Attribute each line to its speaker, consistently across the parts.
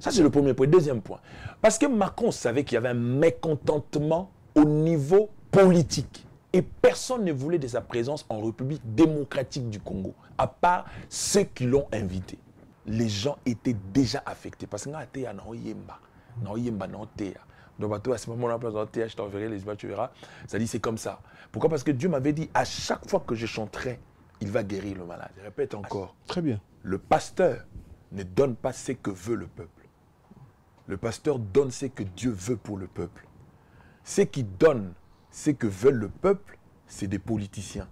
Speaker 1: Ça, c'est le premier point. Deuxième point. Parce que Macron savait qu'il y avait un mécontentement au niveau politique. Et personne ne voulait de sa présence en République démocratique du Congo, à part ceux qui l'ont invité. Les gens étaient déjà affectés. Parce que donc, à ce moment-là, je t'enverrai les images, tu verras. Ça dit, c'est comme ça. Pourquoi? Parce que Dieu m'avait dit, à chaque fois que je chanterai, il va guérir le malade. Je répète encore.
Speaker 2: Très bien.
Speaker 1: Le pasteur ne donne pas ce que veut le peuple. Le pasteur donne ce que Dieu veut pour le peuple. Ceux qui donnent ce que veut le peuple, c'est des politiciens.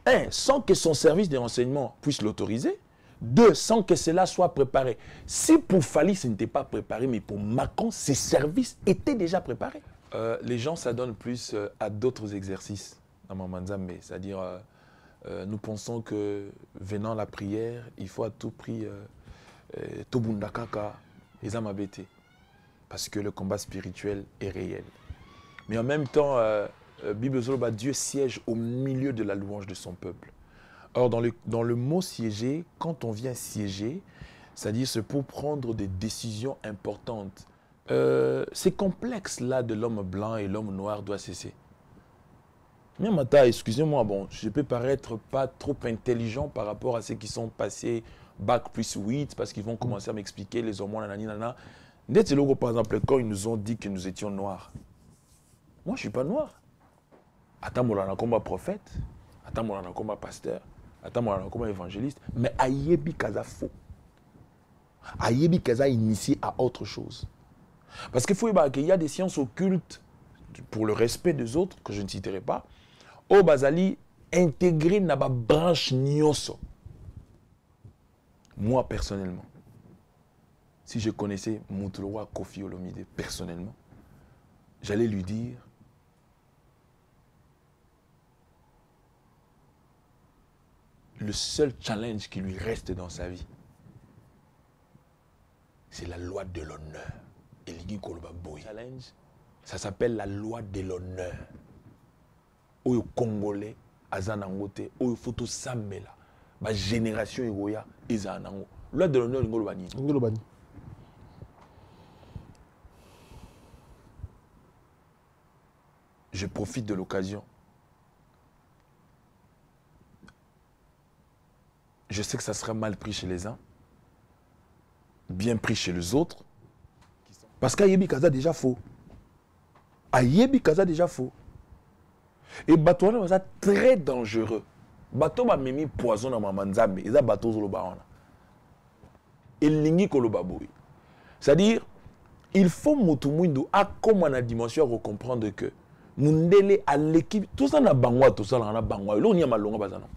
Speaker 1: Un, sans que son service de renseignement puisse l'autoriser. Deux, sans que cela soit préparé. Si pour Fali, ce n'était pas préparé, mais pour Macron, ses services étaient déjà préparés. Les gens s'adonnent plus à d'autres exercices dans Mamanzambe. C'est-à-dire, nous pensons que venant la prière, il faut à tout prix Tobundakaka et Zamabete. Parce que le combat spirituel est réel. Mais en même temps, Bible Zoloba, Dieu siège au milieu de la louange de son peuple. Or, dans le mot siéger, quand on vient siéger, c'est-à-dire c'est pour prendre des décisions importantes. Ces complexes-là de l'homme blanc et l'homme noir doit cesser. Mata, excusez-moi, bon, je peux paraître pas trop intelligent par rapport à ceux qui sont passés bac plus 8, parce qu'ils vont commencer à m'expliquer les hormones, nanana. Par exemple, quand ils nous ont dit que nous étions noirs. Moi, je ne suis pas noir. Attends, moi, je suis comme prophète. Attends, moi, je suis comme pasteur. Attends, moi, je suis comme évangéliste. Mais Ayebi Kaza faux. Ayebi Kaza initié à autre chose. Parce qu'il faut qu'il y a des sciences occultes, pour le respect des autres, que je ne citerai pas, au Bazali, intégré dans la branche Nyoso. Moi, personnellement, si je connaissais Moutouloua Kofi Olomide personnellement, j'allais lui dire le seul challenge qui lui reste dans sa vie, c'est la loi de l'honneur. Et challenge, ça s'appelle la loi de l'honneur. Au Congolais, Azanangote, au photo Sambela, ma génération Egoya, Izanango. Loi de l'honneur, Ngolobani. Je profite de l'occasion. Je sais que ça sera mal pris chez les uns, bien pris chez les autres, parce qu'Ayebi Kaza déjà faux. Ayebi Kaza déjà faux. Et bateau là, c'est très dangereux. Bateau m'a mis poison dans ma manzambe. Et ça bateau sur le bas. Et lingi kolobaboui. C'est-à-dire, il faut Moutoumoundou à comme on a dimension pour comprendre que Mundele à l'équipe, tout ça n'a bangwa, tout ça n'a bangwa. Là on y a malonga bazano.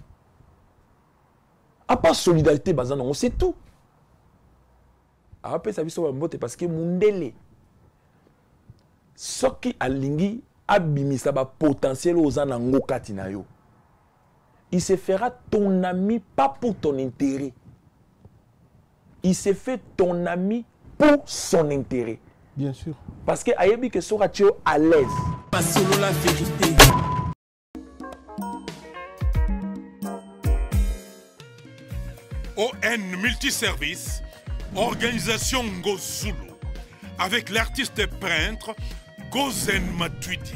Speaker 1: À part solidarité bazano, on sait tout. Après ça vie sur mbote parce que Mundele soki alingi abimisa ba potentiel aux anango katinayo. Il se fera ton ami pas pour ton intérêt. Il se fait ton ami pour son intérêt.
Speaker 2: Bien sûr. Parce
Speaker 1: que Ayebi que sera à l'aise.
Speaker 3: Pas selon la vérité.
Speaker 4: ON Multiservice, organisation Ngozulu, avec l'artiste peintre Gozen Matuidi.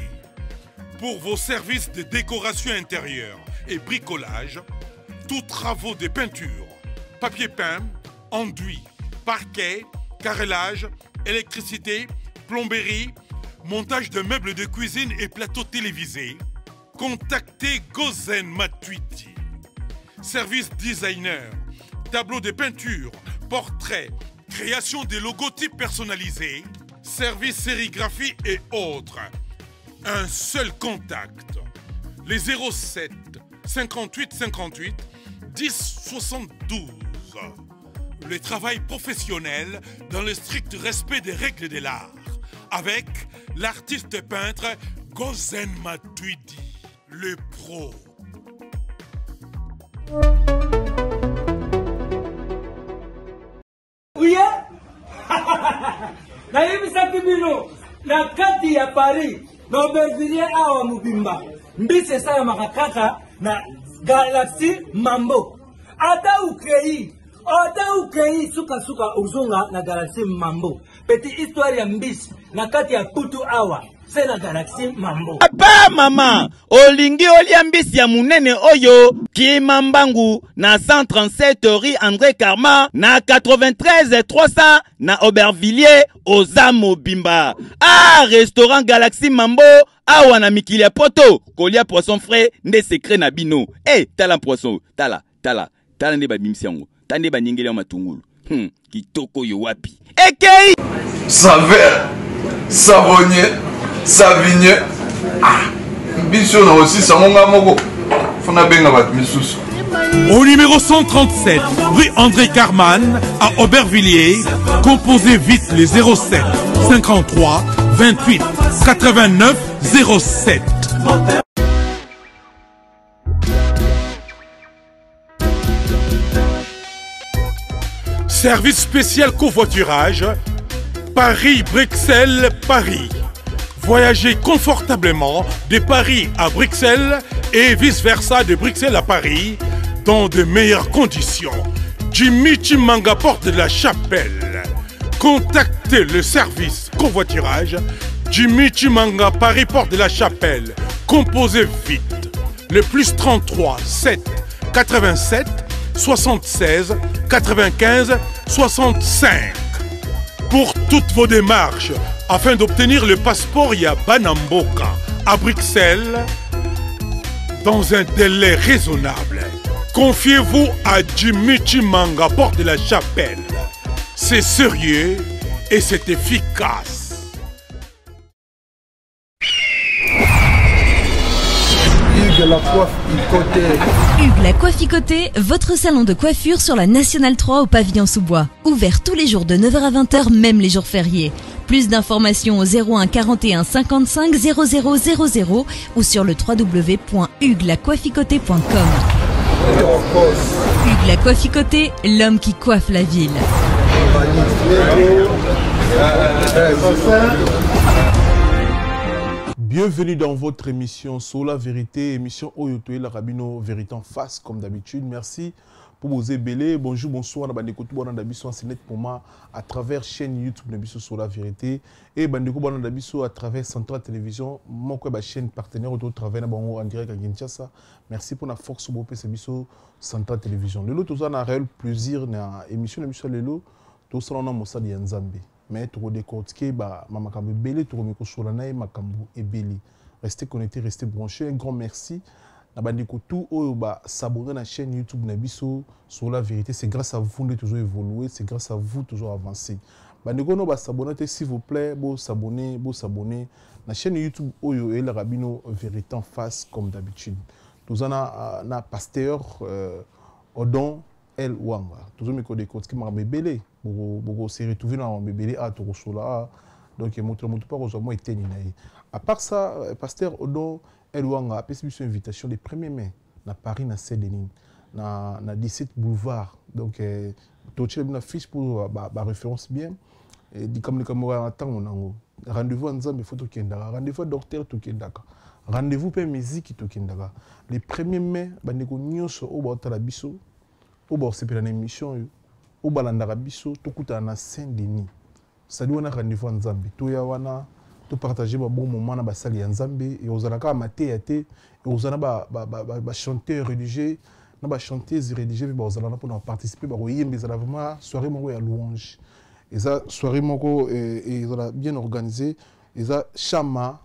Speaker 4: Pour vos services de décoration intérieure et bricolage, tous travaux de peinture, papier peint, enduit, parquet, carrelage, électricité, plomberie, montage de meubles de cuisine et plateaux télévisés, contactez Gozen Matuidi. Service designer, tableau de peinture, portrait, création de logotypes personnalisés, service sérigraphie et autres. Un seul contact. Les 07 58 58 10 72. Le travail professionnel dans le strict respect des règles de l'art. Avec l'artiste peintre Gozen Matuidi, le pro.
Speaker 5: Oui, nayebisaki bino na kati ya Paris na aubervilliers awa mobimba mbisi esalamaka kaka na Galaxy Mambo ata ukrei Ota ukei suka suka uzunga na Galaxy Mambo. Petit histoire ya mbisi na kati ya putu awa. C'est la Galaxy Mambo.
Speaker 3: Papa mama, olingi olia mbisi ya munene oyo Kimambangu na 137 rue André Karma na 93 300 na Aubervilliers Oza Mobimba. Ah, restaurant Galaxy Mambo awa na mikili ya poto kolia poisson frais nde secret na bino. Tala poisson, tala nde babimisi yango. Tande banyengele ya matungulu. Kitoko yo wapi. Ekei
Speaker 2: Saveur, savonnier, savigné. Biso na aussi sangonga moko. Fona benga bat misusu.
Speaker 4: Au numéro 137, rue André Carman, à Aubervilliers, composez vite les 07 53 28 89 07. Service spécial covoiturage, Paris-Bruxelles-Paris. Voyagez confortablement de Paris à Bruxelles et vice-versa de Bruxelles à Paris dans de meilleures conditions. Jimmy Chimanga, porte de la Chapelle. Contactez le service covoiturage Jimmy Chimanga, Paris, porte de la Chapelle. Composez vite. Le plus 33 7 87 76 95 65. Pour toutes vos démarches, afin d'obtenir le passeport ya Banamboka à Bruxelles dans un délai raisonnable, confiez-vous à Jimmy Chimanga, porte de la Chapelle. C'est sérieux et c'est efficace.
Speaker 6: Hugues la coiffe Icoté.
Speaker 7: Hugues la coiffe Icoté, votre salon de coiffure sur la Nationale 3 au pavillon sous-bois. Ouvert tous les jours de 9h à 20h, même les jours fériés. Plus d'informations au 01 41 55 0000 ou sur le www.huguelacoiffeIcoté.com. Hugues la coiffe Icoté, l'homme qui coiffe la ville.
Speaker 6: Bienvenue dans votre émission Sur la vérité, émission Oyotoé la Rabino Vérité en face comme d'habitude. Merci pour vos ébélés. Bonjour, bonsoir, Bandeko Bona Dabiso Internet pour moi à travers chaîne YouTube Dabiso Sur la vérité et Bandeko Bona Dabiso à travers Centrale Télévision, mon chaîne partenaire au travers en direct à Kinshasa. Merci pour la force au Dabiso Centrale Télévision. Le lot tout ça a un réel plaisir na émission Dabiso Lelo, tout ça on a Mossad Yanzambe. Mais tu as décortiqué makambo belé, tu as mis sur makambo ebeli. Restez connectés, restez branchés. Un grand merci. Nabandiko tout s'abonner à la chaîne YouTube Nabiso Sur la vérité. C'est grâce à vous de toujours évoluer, c'est grâce à vous toujours avancer. Bandiko no s'abonner s'il vous plaît, s'abonner la chaîne YouTube Oyo et la Rabino Vérité en face comme d'habitude. Nous en a pasteur Odon El Wanga. Toujours mes codes qui m'a bébélé. Beaucoup s'est retrouvé dans bébélé à Torosola. Donc il montre pas aux été ninaï. À part ça, pasteur Odon El Wanga a fait une invitation le 1er mai à Paris na Saint-Denis na 17 boulevard. Donc tu as une fiche pour la référence bien. Et dit comme les camarades attendent rendez-vous en Zambie photo kendaka, rendez-vous docteur to kendaka. Rendez-vous pour musique to kendaka. Le 1er mai bandeko nyonso o ba tala biso. Au bord c'est une émission au balandara biso to kuta na Saint-Denis. Ça dit on a rendez-vous en Zambie. To ya wana to partager ba bon moment na ba sali en Zambie et ozalaka matéate et ozana ba chanteur religieux na ba chanteuse religieux ba ozalana pour participer ba yembe za vraiment soirée moko ya louange. Et ça soirée moko et ils bien organisé et ça chama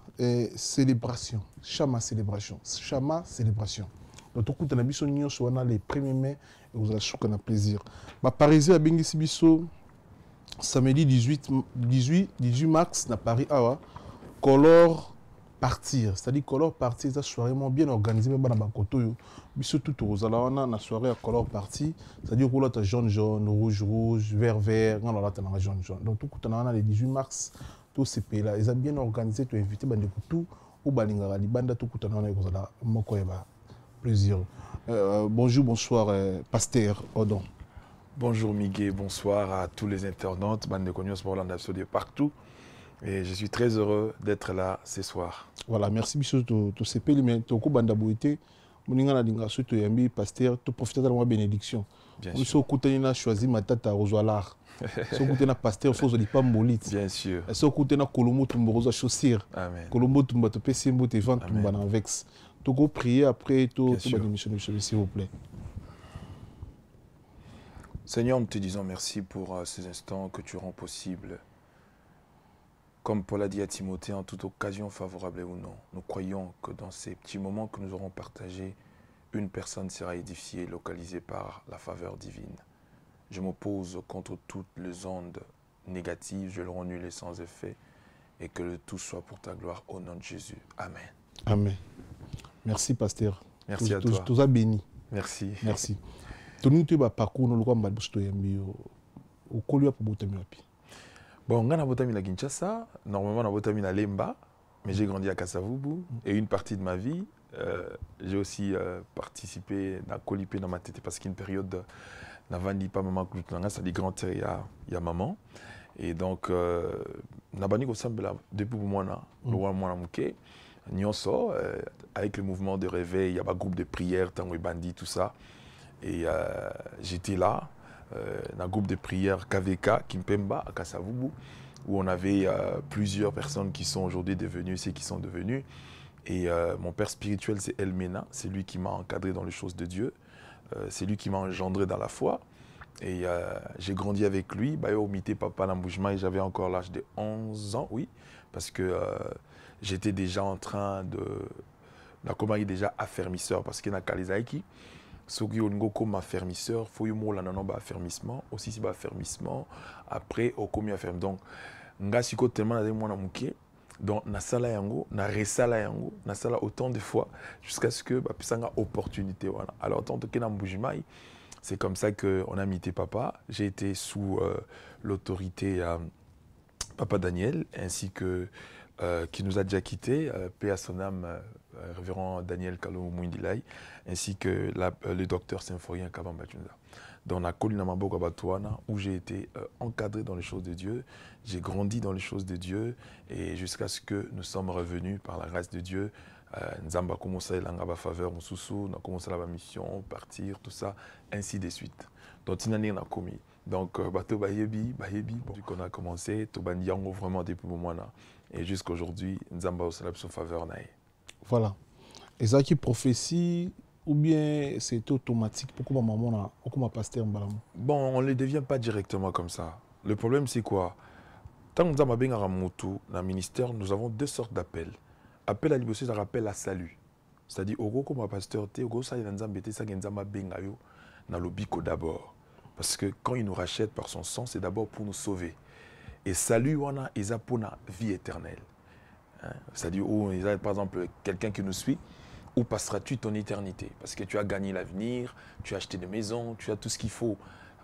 Speaker 6: célébration. Chama célébration. Chama célébration. Donc tout kuta na biso nyonso wana le 1er mai et vous allez choquer un plaisir. Ma Parisien a bien biso samedi 18 mars à Paris awa color partir, c'est-à-dire color partir ça soirée bien organisé mais bana bakoto yo biso tout aux ala na soirée à color party, c'est-à-dire que là tu jaune jaune, rouge rouge, vert vert, on là tu na jaune jaune. Donc tout kutana le 18 mars tout ces pays là, ils ont bien organisé, tu invité bande tout au balingara libanda tout kutana na ko ala moko yeba. Plaisir. Bonjour, bonsoir, pasteur Odon.
Speaker 1: Bonjour Miguel, bonsoir à tous les internautes, bande de Cognos pour de partout. Et je suis très heureux d'être là ce soir.
Speaker 6: Voilà, merci Bissou, tu sais pas, mais tu as beaucoup de bande. Moninga na dinga, tu yambi pasteur, tu profites de la bénédiction.
Speaker 1: Bien
Speaker 6: sûr.
Speaker 1: sûr.
Speaker 6: On a choisi ma tata Rosoalar. Si on a pasteur, faut que pas mbolite.
Speaker 1: Bien sûr.
Speaker 6: Si on a Colombo Tumbo chaussure.
Speaker 1: Amen.
Speaker 6: Colombo Tumba te pèse un bout de vent Tumba en vex. Tu peux prier après tout émission s'il vous plaît.
Speaker 1: Seigneur, nous te disons merci pour ces instants que tu rends possibles. Comme Paul a dit à Timothée, en toute occasion favorable ou non, nous croyons que dans ces petits moments que nous aurons partagés, une personne sera édifiée, localisée par la faveur divine. Je m'oppose contre toutes les ondes négatives, je le rends nul et sans effet, et que le tout soit pour ta gloire au nom de Jésus. Amen.
Speaker 6: Amen. Merci, pasteur.
Speaker 1: Merci à toi.
Speaker 6: Tous à béni.
Speaker 1: Merci.
Speaker 6: Merci. Tout le monde parcours nous le roi Mbadbusto Yambi au Kolua pour Botami Wapi.
Speaker 1: Bon, on a Botami la Kinshasa, normalement on a Botami la Lemba, mais j'ai grandi à Kasavubu et une partie de ma vie, j'ai aussi participé à Kolipé dans ma tête parce qu'une période n'a vendu pas maman Kloutlanga, ça dit grand il y a maman. Et donc, Nabani Kosambela, depuis moi, le roi Mouké, Nyonso, avec le mouvement de réveil, il y a un groupe de prière, Tango et Bandi, tout ça. Et j'étais là, dans un groupe de prière KVK, Kimpemba, à Kasavubu, où on avait plusieurs personnes qui sont aujourd'hui devenues, ceux qui sont devenus. Et mon père spirituel, c'est Elmena, c'est lui qui m'a encadré dans les choses de Dieu, c'est lui qui m'a engendré dans la foi. Et j'ai grandi avec lui, au Mité Papa Lamboujma, et j'avais encore l'âge de 11 ans, oui, parce que j'étais déjà en train de... La Komari déjà affermisseur, parce qu'il y a Kalizaiki. Ce qui est comme affermisseur, il faut que affermissement, aussi si affermissement, après au commis affermissement. Donc, ngasiko tellement na mwana muké, donc na sala yango, na resala yango, na sala autant de fois jusqu'à ce que bah pisanga opportunité voilà. Alors tant que na Mbujimai, c'est comme ça que on a mité papa. J'ai été sous l'autorité Papa Daniel ainsi que qui nous a déjà quittés, paix à son âme, révérend Daniel Kalou Mouindilai, ainsi que le docteur Symphorien Kabamba Tunda. Dans la colline Maboko Batouana, où j'ai été encadré dans les choses de Dieu, j'ai grandi dans les choses de Dieu, et jusqu'à ce que nous sommes revenus par la grâce de Dieu. Nous avons commencé à faire faveur, nous avons commencé la mission, partir, tout ça, ainsi de suite. Donc, il y a commis. Donc, bateau bayebi, bon, qu'on a commencé, tout bandiango vraiment depuis le moment là. Et jusqu'aujourd'hui, nous avons fait faveur.
Speaker 6: Voilà. Et ça qui prophétie, ou bien c'est automatique? Pourquoi maman a pasteur Mbalam?
Speaker 1: Bon, on ne le devient pas directement comme ça. Le problème, c'est quoi? Tant que nous avons dans le ministère, nous avons deux sortes d'appels. Appel à l'ibosé, ça rappelle à salut. C'est-à-dire, au gros, comme pasteur, au gros, ça, il y a un biko d'abord. Parce que quand il nous rachète par son sang, c'est d'abord pour nous sauver. Et salut, on a pour la vie éternelle. Hein? C'est-à-dire, par exemple, quelqu'un qui nous suit, où passeras-tu ton éternité? Parce que tu as gagné l'avenir, tu as acheté des maisons, tu as tout ce qu'il faut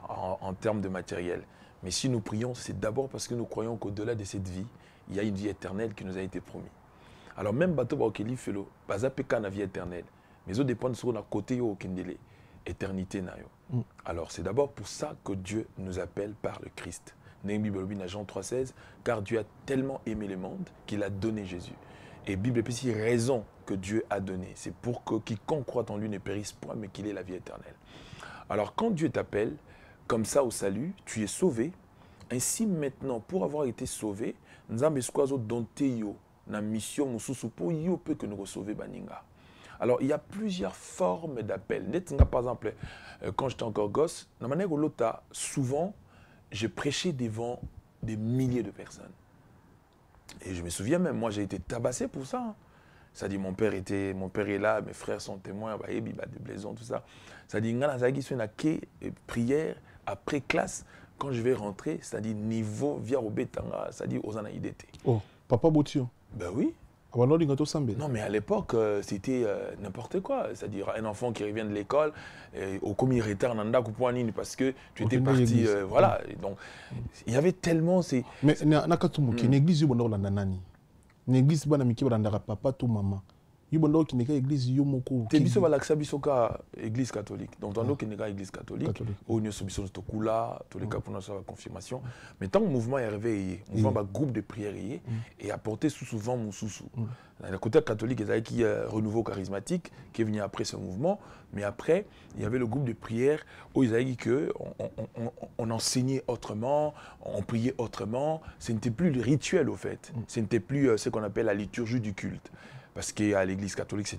Speaker 1: en termes de matériel. Mais si nous prions, c'est d'abord parce que nous croyons qu'au-delà de cette vie, il y a une vie éternelle qui nous a été promise. Alors même bateau Baokeli Felo, Bazapeka na vie éternelle, mais au dépend sur la côté au Kendele, éternité na yo. Alors c'est d'abord pour ça que Dieu nous appelle par le Christ. Néhémie Bible Jean 3,16, car Dieu a tellement aimé le monde qu'il a donné Jésus. Et Bible est ici raison que Dieu a donné. C'est pour que quiconque croit en lui ne périsse point, mais qu'il ait la vie éternelle. Alors quand Dieu t'appelle, comme ça au salut, tu es sauvé. Ainsi maintenant, pour avoir été sauvé, nous avons besoin na mission mususu pour yo peut que nous recevons baninga. Alors il y a plusieurs formes d'appel. Par exemple, quand j'étais encore gosse, na manière lota souvent j'ai prêché devant des milliers de personnes. Et je me souviens même, moi j'ai été tabassé pour ça. Hein. C'est-à-dire mon père est là, mes frères sont témoins, des blaisons, tout ça. C'est-à-dire ngana zaki soit na prière après classe quand je vais rentrer, c'est-à-dire niveau via obetanga, c'est-à-dire aux anaïdété.
Speaker 6: Oh, papa Botio.
Speaker 1: Ben oui.
Speaker 6: Non,
Speaker 1: mais à l'époque, c'était n'importe quoi. C'est-à-dire un enfant qui revient de l'école, au commis retard, parce que tu étais parti. Voilà. Donc, il y avait tellement.
Speaker 6: Mais, l'église, l'église, papa, tout maman. Yobondo qui n'est qu'à l'église Yomoko.
Speaker 1: Tebiso balaksa bisoka église catholique. Donc dans qui n'est qu'à église catholique. Au niveau sobiso tokula, tous les cas pour notre confirmation. Mais tant que le mouvement est réveillé, le mouvement groupe de prière et apporter souvent mon sous-sous. Le côté catholique, il y a qui renouveau charismatique qui est venu après ce mouvement. Mais après, il y avait le groupe de prière où ils avaient dit qu'on enseignait autrement, on priait autrement. Ce n'était plus le rituel au fait. Ce n'était plus ce qu'on appelle la liturgie du culte. Parce qu'à l'église catholique,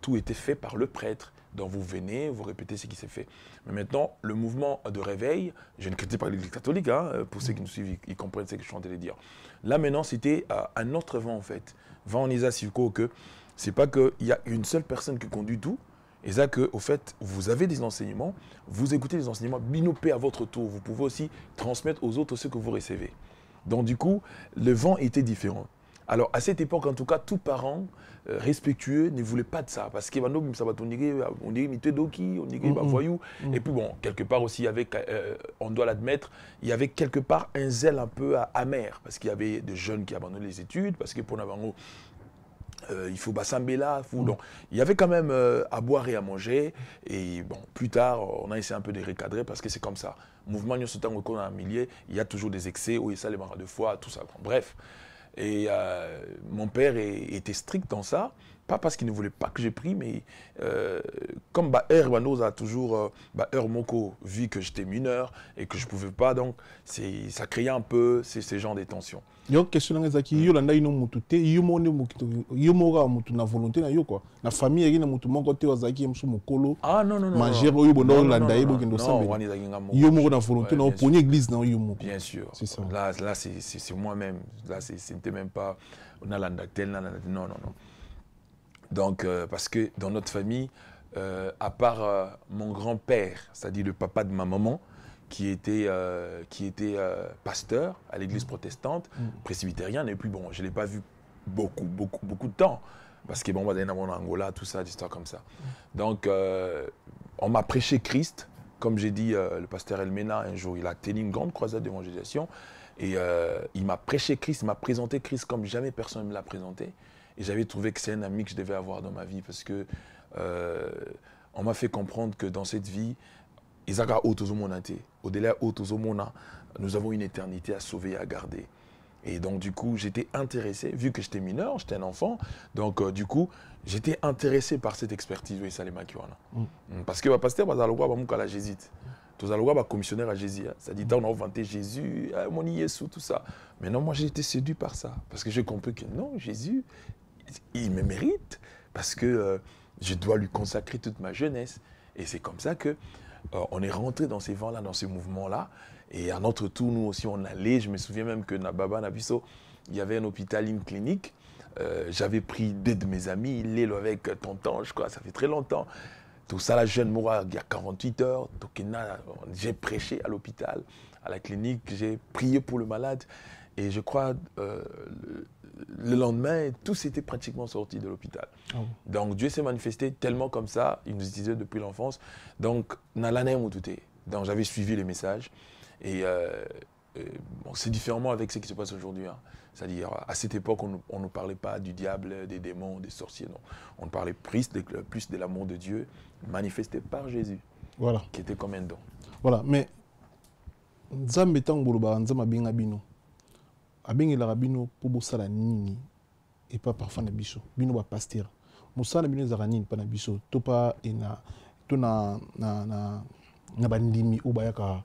Speaker 1: tout était fait par le prêtre. Donc vous venez, vous répétez ce qui s'est fait. Mais maintenant, le mouvement de réveil, je ne critique pas l'église catholique, hein, pour ceux qui nous suivent, ils comprennent ce que je suis en train de dire. Là maintenant, c'était un autre vent en fait. Vent en Isa Sivko, que c'est pas qu'il y a une seule personne qui conduit tout, et ça que, au fait, vous avez des enseignements, vous écoutez les enseignements, binopé à votre tour. Vous pouvez aussi transmettre aux autres ce que vous recevez. Donc du coup, le vent était différent. Alors, à cette époque, en tout cas, tout parent respectueux ne voulait pas de ça. Parce que on dirait mitedoki, on dirait voyou. Et puis bon, quelque part aussi, on doit l'admettre, il y avait quelque part un zèle un peu amer. Parce qu'il y avait des jeunes qui abandonnaient les études, parce que pour Navango, il faut Bassambela. Donc, il y avait quand même à boire et à manger. Et bon, plus tard, on a essayé un peu de recadrer parce que c'est comme ça. Mouvement Nyosotango dans un millier, il y a toujours des excès, où il y a les marins de foi, tout ça. Bref. Et mon père était strict dans ça, pas parce qu'il ne voulait pas que j'ai pris, mais comme Baer a toujours Baer Moko vu que j'étais mineur et que je ne pouvais pas, donc ça créait un peu ces genres de tensions.
Speaker 6: Il y a une question qui Yolanda ino mutute yomora mutu na volonté na yo quoi na famille eri na mutu moko te wazaki msu mokolo
Speaker 1: ah non
Speaker 6: manger oyo bondo landa yebo kendo sambela yomoko na volonté na poni église na yomoko
Speaker 1: bien sûr
Speaker 6: c'est ça
Speaker 1: là c'est moi-même là c'était même pas on a l'andatel non donc parce que dans notre famille à part mon grand-père c'est-à-dire le papa de ma maman qui était pasteur à l'église protestante, presbytérien, et puis bon, je ne l'ai pas vu beaucoup de temps, parce que bon, on va en Angola, tout ça, des histoires comme ça. Donc, on m'a prêché Christ, comme j'ai dit, le pasteur Elmena, un jour, il a tenu une grande croisade d'évangélisation, et il m'a prêché Christ, il m'a présenté Christ comme jamais personne ne me l'a présenté, et j'avais trouvé que c'est un ami que je devais avoir dans ma vie, parce que on m'a fait comprendre que dans cette vie, au-delà nous avons une éternité à sauver et à garder. Et donc du coup, j'étais intéressé, vu que j'étais mineur, j'étais un enfant, donc du coup, j'étais intéressé par cette expertise de Salema Kiwana. Parce que le pasteur va à la jésuite. Tous les commissionnaire à Jésus, ça dit on a inventé Jésus, mon Jésus, tout ça. Mais non, moi j'ai été séduit par ça, parce que j'ai compris que non, Jésus, il me mérite, parce que je dois lui consacrer toute ma jeunesse. Et c'est comme ça que on est rentré dans ces vents-là, dans ces mouvements-là. Et à notre tour, nous aussi, on allait. Je me souviens même que Nababa, Nabiso, il y avait un hôpital, une clinique. J'avais pris deux de mes amis, Lélo avec Tonton, je crois, ça fait très longtemps. Tout ça, la jeune Moura, il y a 48 heures. J'ai prêché à l'hôpital, à la clinique, j'ai prié pour le malade. Et je crois, le lendemain, tous étaient pratiquement sortis de l'hôpital. Oh. Donc Dieu s'est manifesté tellement comme ça, il nous disait depuis l'enfance. Donc, donc j'avais suivi les messages. Et bon, c'est différemment avec ce qui se passe aujourd'hui. Hein. C'est-à-dire, à cette époque, on ne parlait pas du diable, des démons, des sorciers. Non. On parlait plus de l'amour de Dieu manifesté par Jésus, voilà. Qui était comme un don.
Speaker 6: Voilà, mais Nzambe Tangoloba, Nzambe Benga Bino. Abengela rabino pour bosala nini et pas parfois na biso bino ba pasteur mosala bino za nini pa na biso to pa ena to na bandimi o bayaka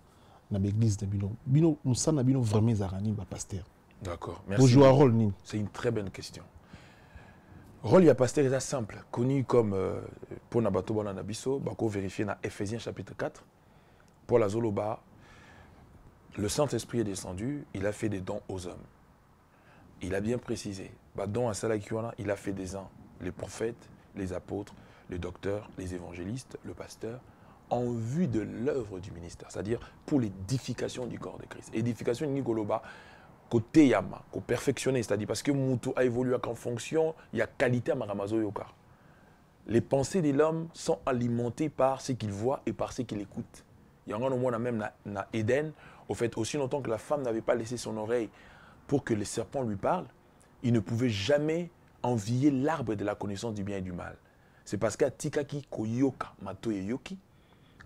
Speaker 6: na l'église de bino mosala bino vraiment za nini ba pasteur.
Speaker 1: D'accord,
Speaker 6: merci. Pour jouer un rôle nini?
Speaker 1: C'est une très bonne question. Rôle ya pasteur est simple, connu comme pour na bato bana na biso bako vérifier na Ephésiens chapitre 4 pour la Zoloba. Le Saint-Esprit est descendu, il a fait des dons aux hommes. Il a bien précisé, don à Salakiwana, il a fait des uns, les prophètes, les apôtres, les docteurs, les évangélistes, le pasteur, en vue de l'œuvre du ministère, c'est-à-dire pour l'édification du corps de Christ. Édification Nigoloba, côté Yama, qu'au perfectionner, c'est-à-dire parce que Moutou a évolué en fonction, il y a qualité à Maramazo Yoka. Les pensées de l'homme sont alimentées par ce qu'il voit et par ce qu'il écoute. Il y a un moment même dans Éden, au fait, aussi longtemps que la femme n'avait pas laissé son oreille pour que les serpents lui parlent, il ne pouvait jamais envié l'arbre de la connaissance du bien et du mal. C'est parce qu'à Tikaki Koyoka, Mato et Yoki,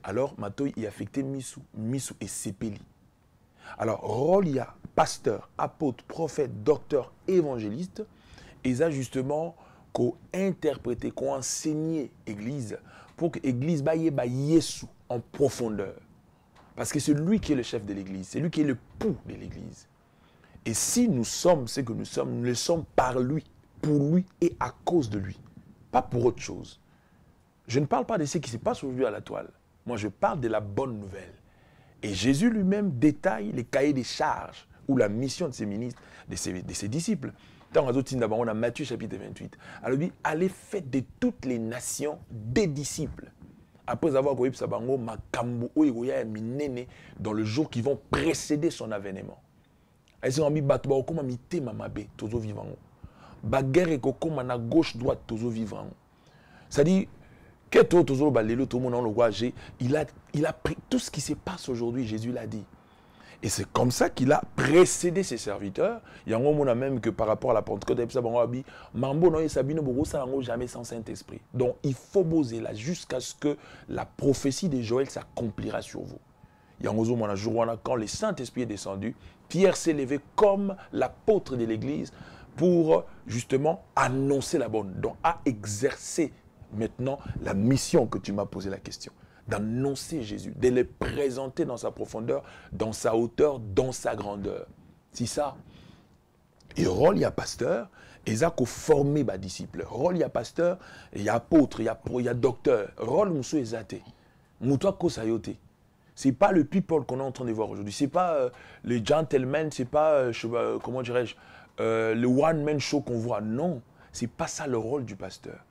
Speaker 1: alors Mato y affecté Misu et Sepeli. Alors, rôle, il y a pasteur, apôtre, prophète, docteur, évangéliste, et ça justement, qu'on interprétait, qu'on enseignait l'église, pour que l'église baille Yesu en profondeur. Parce que c'est lui qui est le chef de l'église, c'est lui qui est le pouls de l'église. Et si nous sommes ce que nous le sommes par lui, pour lui et à cause de lui, pas pour autre chose. Je ne parle pas de ce qui se passe aujourd'hui à la toile. Moi, je parle de la bonne nouvelle. Et Jésus lui-même détaille les cahiers des charges ou la mission de ses ministres, de ses disciples. Dans on a Matthieu chapitre 28. Alors il dit, allez faites de toutes les nations des disciples. Après avoir connu Sabango, Makambo, Oigoya et Minene, dans le jour qui vont précéder son avènement. Et c'est un battu comme mité mamabe, tozo vivant. Baguerre et comme na gauche droite, tozo vivant. C'est-à-dire, que tout le monde il a pris tout ce qui se passe aujourd'hui, Jésus l'a dit. Et c'est comme ça qu'il a précédé ses serviteurs. Il y a un moment même que par rapport à la Pentecôte, jamais sans Saint-Esprit. Donc il faut poser là jusqu'à ce que la prophétie de Joël s'accomplira sur vous. Il y a un moment quand le Saint-Esprit est descendu, Pierre s'est levé comme l'apôtre de l'Église pour justement annoncer la bonne, donc à exercer maintenant la mission que tu m'as posé la question, d'annoncer Jésus, de le présenter dans sa profondeur, dans sa hauteur, dans sa grandeur. C'est ça. Et rôle, il y a pasteur, et ça qu'on former les disciples. Rôle, il y a pasteur, il y a apôtre, il y a docteur. Rôle, nous sommes athées. Nous sommes c'est pas le people qu'on est en train de voir aujourd'hui. C'est pas les gentlemen, c'est pas, comment dirais-je, le one-man show qu'on voit. Non, c'est pas ça le rôle du pasteur.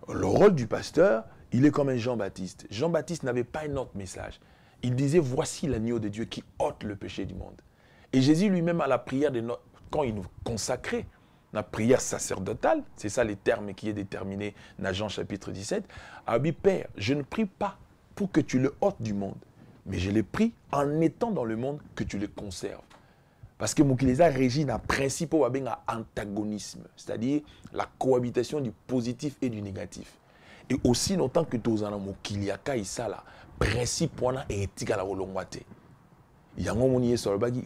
Speaker 1: Le rôle du pasteur, il est comme un Jean-Baptiste. Jean-Baptiste n'avait pas un autre message. Il disait, voici l'agneau de Dieu qui ôte le péché du monde. Et Jésus lui-même, à la prière, quand il nous consacrait, la prière sacerdotale, c'est ça les termes qui est déterminé dans Jean chapitre 17, a dit, Père, je ne prie pas pour que tu le ôtes du monde, mais je le prie en étant dans le monde que tu le conserves. Parce que Moukileza régit un principe antagonisme, c'est-à-dire la cohabitation du positif et du négatif. Et aussi longtemps que tu as Moukiliaka et ça, principe et éthique à la volonté. Il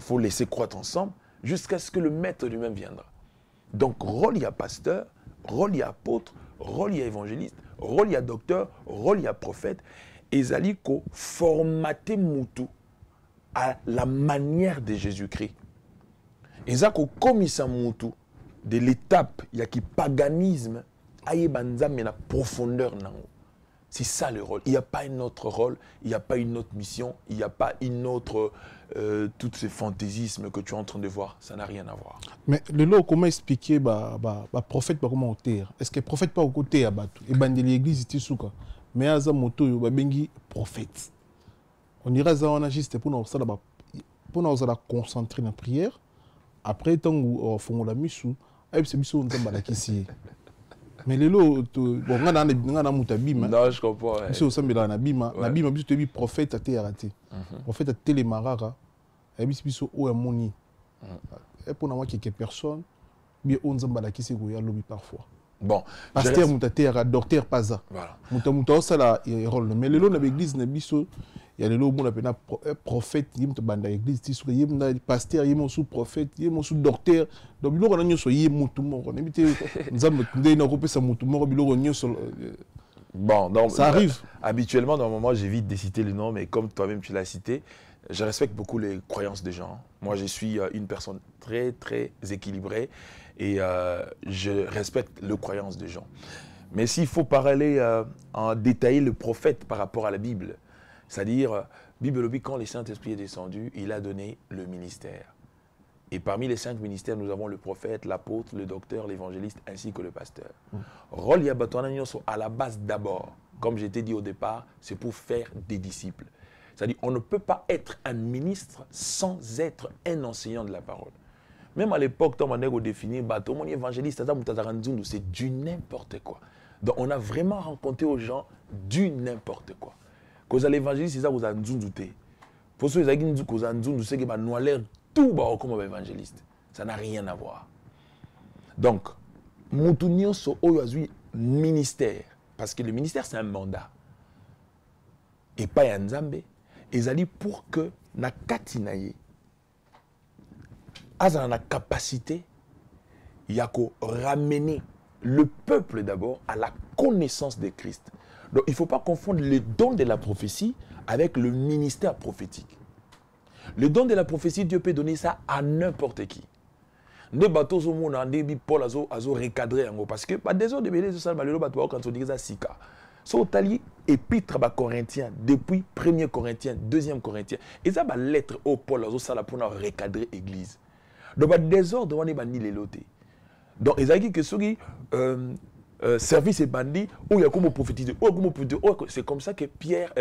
Speaker 1: faut laisser croître ensemble jusqu'à ce que le maître lui-même viendra. Donc, rôle, il y a pasteur, rôle, il y a apôtre, rôle, il y a évangéliste, rôle, il y a docteur, rôle, il y a prophète. Et Zaliko formaté Moutou à la manière de Jésus-Christ. Et ça, comme il s'en moutou, de l'étape, il y a qui paganisme, aïe banza, mais la profondeur, non. C'est ça le rôle. Il n'y a pas un autre rôle, il n'y a pas une autre mission, il n'y a pas une autre, tous ces fantaisismes que tu es en train de voir, ça n'a rien à voir.
Speaker 6: Mais le lot, comment expliquer, prophète, comment on terre? Est-ce que prophète pas au côté, et ben de l'église, c'est souka. Mais à ça, moto, il y a bengi prophète. On ira ça, on a juste pour nous concentrer dans la prière. Après, tant qu'on fait la mission, c'est mission on tombe à la kissi. Mais les lots, bon, on a bima.
Speaker 1: Non, je comprends.
Speaker 6: Si on s'en met dans la bima, la bima, tu es prophète à télératé. Prophète à télémarara. Et puis, c'est au amoni. Et pour nous, quelques personnes, bien on s'en bat la kissi, il y a lobby parfois.
Speaker 1: Bon,
Speaker 6: pasteur mutateur docteur pas
Speaker 1: voilà.
Speaker 6: Mutamuta ça la rôle mais les lots dans l'église na biso il y a les lots on appelle prophète yim to banda église ti so yim na pasteur yim sous prophète yim sous docteur donc biloko na nyoso yim mutu moko na bité nzambe ndé na kopesa mutu moko biloko nyoso.
Speaker 1: Bon, donc
Speaker 6: ça arrive.
Speaker 1: Habituellement dans le moment j'évite de citer le nom mais comme toi-même tu l'as cité, je respecte beaucoup les croyances des gens. Moi je suis une personne très très équilibrée. Et je respecte les croyances des gens. Mais s'il faut parler en détailler le prophète par rapport à la Bible, c'est-à-dire, Bible, quand le Saint-Esprit est descendu, il a donné le ministère. Et parmi les 5 ministères, nous avons le prophète, l'apôtre, le docteur, l'évangéliste, ainsi que le pasteur. Rôle à la base d'abord, comme je t'ai dit au départ, c'est pour faire des disciples. C'est-à-dire, on ne peut pas être un ministre sans être un enseignant de la parole. Même à l'époque, quand on a défini, mon évangéliste, c'est du n'importe quoi. Donc on a vraiment rencontré aux gens du n'importe quoi. Quand vous allez évangéliste, c'est ça que vous avez douté. Pour ceux qui ont dit que vous avez douté, c'est que vous avez tout comme évangéliste. Ça n'a rien à voir. Donc, mutu nyonso oyo azwi ministère, parce que le ministère c'est un mandat, et pas ya nzambe, ezali pour que na kati na ye azala na capacité ya ko ramener le peuple d'abord à la connaissance de Christ. Donc il ne faut pas confondre le don de la prophétie avec le ministère prophétique. Le don de la prophétie, Dieu peut donner ça à n'importe qui. Ne bateau au monde en début Paul azo recadré en parce que pas des autres de belé ça malheur bateau quand on dit ça sika. So tali épître ba Corinthiens depuis 1er Corinthiens, 2e Corinthiens. Et ça ba lettre au Paul azo ça la pour recadrer église. Donc ba désordre on est bandi les lotés. Donc ils ont dit que ceux qui service et bandit ou il y a comme prophétiser c'est comme ça que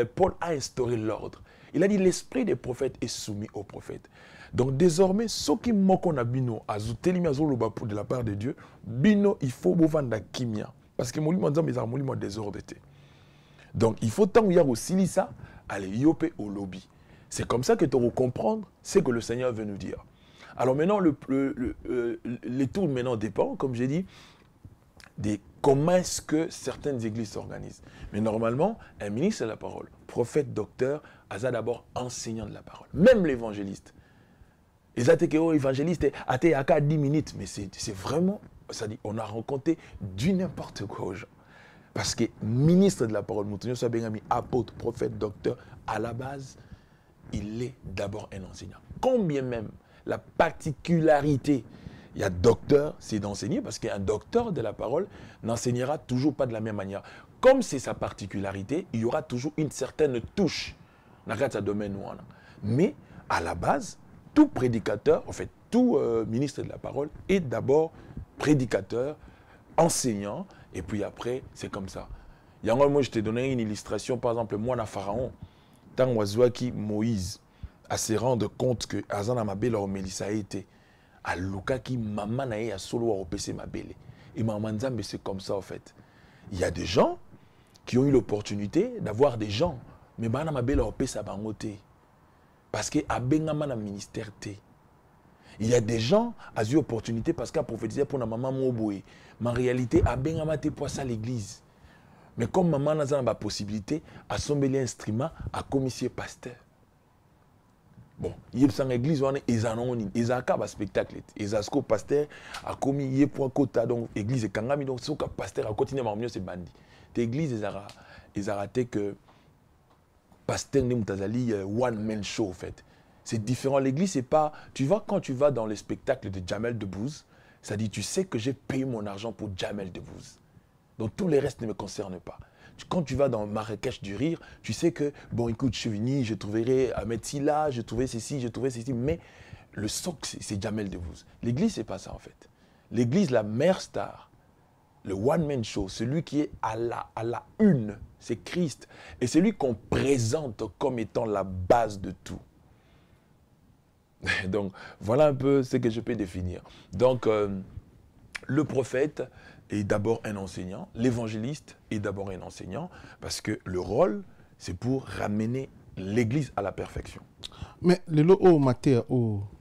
Speaker 1: Paul a instauré l'ordre. Il a dit l'esprit des prophètes est soumis aux prophètes. Donc désormais ceux qui mokon na bino azutelimi azoloba de la part de Dieu bino il faut bovanda kimia parce que molimo nzambe za molimo désordre. Donc il faut tant il y a aussi ça aller yopé au lobby. C'est comme ça que tu vas comprendre ce que le Seigneur veut nous dire. Alors maintenant les tours maintenant dépend comme j'ai dit de comment est-ce que certaines églises s'organisent. Mais normalement, un ministre de la parole, prophète, docteur, a d'abord enseignant de la parole. Même l'évangéliste. Les athées évangélistes, athées à 10 minutes, mais c'est vraiment, ça dit, on a rencontré du n'importe quoi aux gens. Parce que ministre de la parole, apôtre, prophète, docteur, à la base, il est d'abord un enseignant. Combien même la particularité, il y a docteur, c'est d'enseigner, parce qu'un docteur de la parole n'enseignera toujours pas de la même manière. Comme c'est sa particularité, il y aura toujours une certaine touche dans ce domaine. Mais à la base, tout prédicateur, en fait, tout ministre de la parole est d'abord prédicateur, enseignant, et puis après, c'est comme ça. Moi, je t'ai donné une illustration, par exemple, moi, dans Pharaon, tant que Moïse à se rendre compte que Azana Mabel Mélissa a été à Luka qui maman a solo à PC Mabele. Et maman Nzambe, c'est comme ça en fait. Il y a des gens qui ont eu l'opportunité d'avoir des gens, mais bana Mabel a PC à bangote. Parce que Abengama na ministère té. Il y a des gens qui ont eu l'opportunité parce qu'à prophétiser pour la maman Moboué. Mais en réalité, Abengama té pour ça l'église. Mais comme maman n'a pas la possibilité, à sommer l'instrument, à commisser pasteur. Bon, il y a une église, ils ont un spectacle. Ils ont un pasteur, a commis, il y a un quota, donc l'église est kangami, donc ce pasteur a continué à mieux se bandi. L'église, ils ont raté que pasteur n'est pas one man show, en fait. C'est différent. L'église, c'est pas. Tu vois, quand tu vas dans le spectacle de Jamel Debbouze, ça dit, tu sais que j'ai payé mon argent pour Jamel Debbouze. Donc tout le reste ne me concerne pas. Quand tu vas dans Marrakech du rire, tu sais que, bon, écoute, je suis venu, je trouverai Ahmed Silla, je trouverai ceci, mais le socle, c'est Jamel Debbouze. L'église, c'est pas ça, en fait. L'église, la mère star, le one-man show, celui qui est à la une, c'est Christ. Et c'est lui qu'on présente comme étant la base de tout. Donc, voilà un peu ce que je peux définir. Donc, le prophète est d'abord un enseignant, l'évangéliste est d'abord un enseignant, parce que le rôle, c'est pour ramener l'église à la perfection.
Speaker 6: Mais le lot au matin,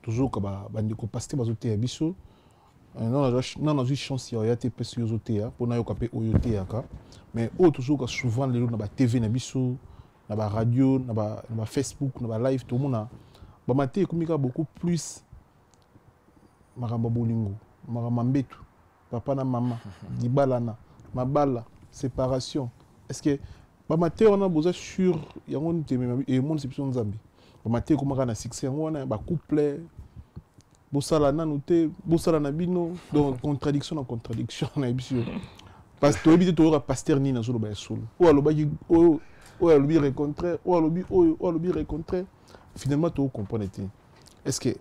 Speaker 6: toujours comme bandiko pasteur bazoté biso, non a eu chance il y a été pesé yozoté pour na yokapé oyoté aka, mais toujours souvent le lot na ba TV na biso, na ba radio, na ba Facebook, na ba live tout le monde ba matin komika beaucoup plus maramba bolingo, maramba mbetu. Papa na maman, dibalana, mabala, séparation. Est-ce que Bamate on a besoin sur il y a un et monde c'est plus Zambie. Bamate comment on a succès on a ba couple bosala na noté bosala na bino donc contradiction en contradiction na biso. Parce que tu to pasteur ni na solo ba solo. Ou aloba o alobi rencontrer, ou alobi rencontrer. Finalement tu comprends. Est-ce que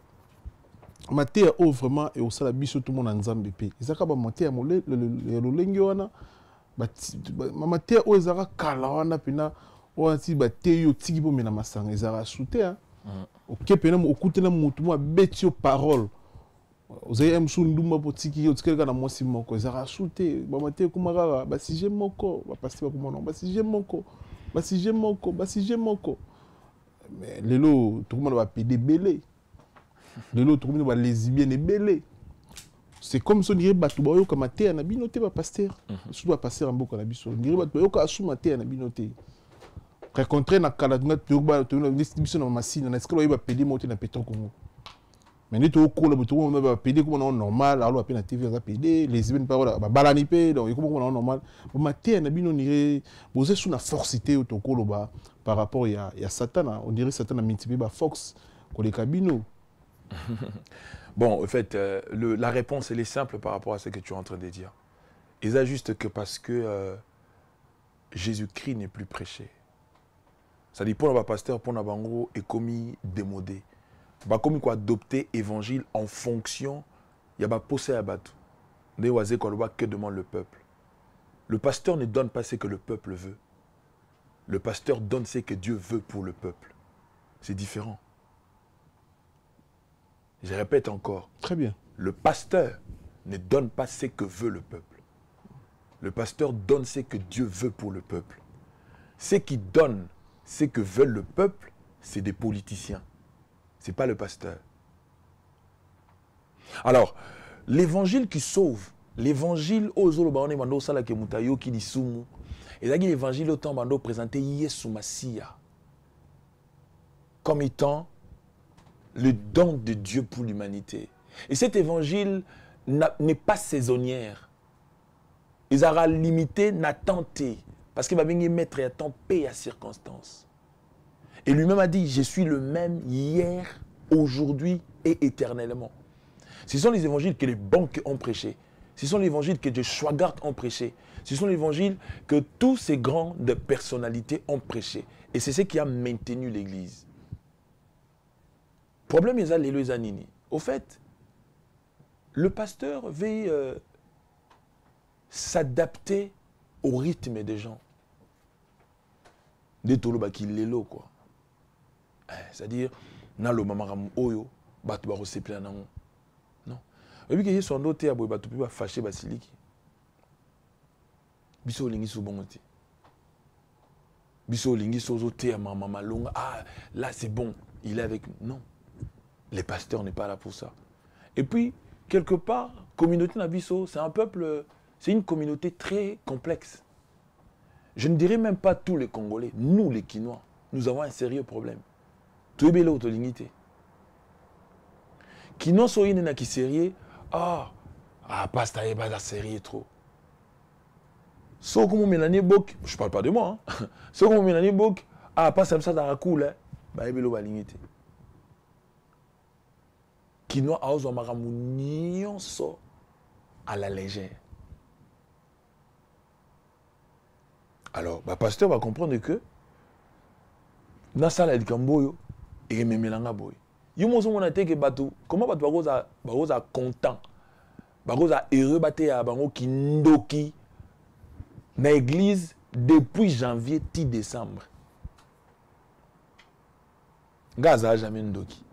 Speaker 6: Maté a vraiment et au sala biso tout le monde en Zambie pe. Ezaka ba maté a molé le lengi wana ba maté o ezaka kala wana pina o ati ba te yo tiki po mena masanga ezaka souté hein. OK pena mo okutela mutu mo betio parole. Ozaye amsu ndumba po tiki yo tikeleka na mosi moko ezaka souté ba maté kumaka ba si je moko ba passer ba kumona ba si je moko ba si je moko ba si je moko. Mais lelo tout le monde va pédé belé. De l'autre, on va lesbiennes et belé. c'est comme si on dirait bato ba yoka maté na bino te ba pasteur surtout ba pasteur mboka na biso on dirait bato ba yoka asu maté na bino te rencontrer na kala na to ba to na biso na machine na est-ce que ba pédé monter na pétron Congo mais ni to ko le bato on ba pédé comme normal alors après na TV on va pédé les ibn pas ba balani pe donc comme on normal ba maté na bino ni vous êtes sous la forcité au to ko ba par rapport il y a Satan on dirait Satan a multiplié ba Fox ko les cabino.
Speaker 1: Bon, en fait, la réponse, elle est simple par rapport à ce que tu es en train de dire. Il a juste que parce que Jésus-Christ n'est plus prêché. Ça dit, pour nos pasteurs, pour nos bango, est commis démodé. Bah, comme quoi adopter évangile en fonction, il y a pas posé à battre. Que demande le peuple. Le pasteur ne donne pas ce que le peuple veut. Le pasteur donne ce que Dieu veut pour le peuple. C'est différent. Je répète encore.
Speaker 6: Très bien.
Speaker 1: Le pasteur ne donne pas ce que veut le peuple. Le pasteur donne ce que Dieu veut pour le peuple. Ceux qui donnent ce que veut le peuple, c'est des politiciens. Ce n'est pas le pasteur. Alors, l'évangile qui sauve, l'évangile aux Zolobaone Mando Salake Mutayo qui dit Soumu, et l'évangile autant Mando présenté Yesu Massia comme étant le don de Dieu pour l'humanité. Et cet évangile n'est pas saisonnière. Il sera limité, n'a tenté. Parce qu'il va venir mettre à temps, paix à circonstance. Et lui-même a dit, je suis le même hier, aujourd'hui et éternellement. Ce sont les évangiles que les banques ont prêchés. Ce sont les évangiles que les Schwagart ont prêchés. Ce sont les évangiles que tous ces grandes personnalités ont prêchés. Et c'est ce qui a maintenu l'Église. Le problème, c'est les Nini. Au fait, le pasteur veut s'adapter au rythme des gens. Des toloba qui l'élo, quoi. C'est-à-dire, na lo mamaram oyo, batu ba resepla nango. Non. Et puis que yeso ndote ya boy batu pi ba fâché basiliki. Biso lingi so bongote. Biso lingi so zo te ya mama malonga. Ah, là c'est bon, il est avec nous. Non. Les pasteurs n'est pas là pour ça. Et puis, quelque part, communauté Nabiso, c'est un peuple, c'est une communauté très complexe. Je ne dirais même pas tous les Congolais, nous les Kinois, nous avons un sérieux problème. Tout est belle autodignité. Kinois sont une qui sérieux, pasteur est pas sérieux trop. Sauf que mon Mélanie Bok, je parle pas de moi, sauf que mon Mélanie Bok, pas ça dans la cool, bah, il y Kinois a osé maramounionso à la légère. Alors, le pasteur va comprendre que dans ça, il y a un et même melanga boy. Yumo so mona teke bato, comment bato bagoza content. Bagoza heureux baté à bango ki ndoki na église depuis janvier 10 décembre. Gaza jamais ndoki.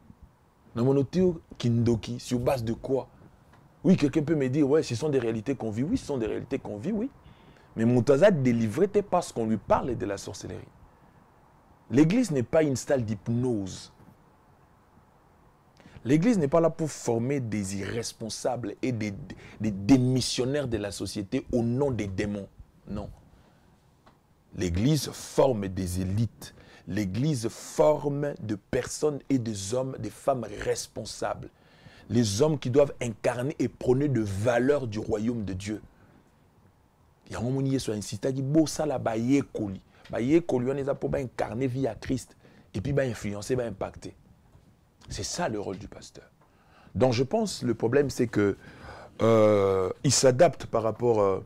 Speaker 1: Na monotio ki ndoki sur base de quoi? Oui, quelqu'un peut me dire ouais, ce sont des réalités qu'on vit. Oui, ce sont des réalités qu'on vit, oui. Mais Moutaza délivré parce qu'on lui parle de la sorcellerie. L'église n'est pas une salle d'hypnose. L'église n'est pas là pour former des irresponsables et des démissionnaires de la société au nom des démons. Non. L'église forme des élites. L'église forme de personnes et des hommes, des femmes responsables. Les hommes qui doivent incarner et prôner de valeurs du royaume de Dieu. Il y a un moment qui insisté qui bossa la baye koli. Baye koli on est là pour incarner via Christ et puis influencer, impacter. C'est ça le rôle du pasteur. Donc je pense le problème c'est que il s'adapte par rapport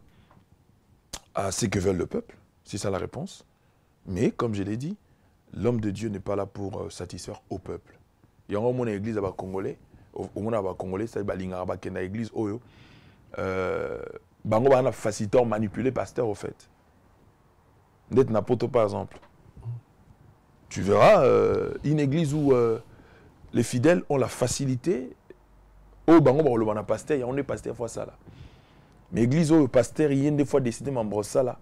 Speaker 1: à ce que veut le peuple. C'est ça la réponse. Mais comme je l'ai dit, l'homme de Dieu n'est pas là pour satisfaire au peuple. Il y a un moment église à Congolais, au monde à Congolais, c'est balinga kena église oyo. Bango bana facilitateur manipuler pasteur au fait. D'être n'importe par exemple. Tu verras une église où les fidèles ont la facilité. Oh bango ba le pasteur, il y a on est pasteur fois ça là. Mais église où le pasteur il y a des fois décidé m'embrosse ça là.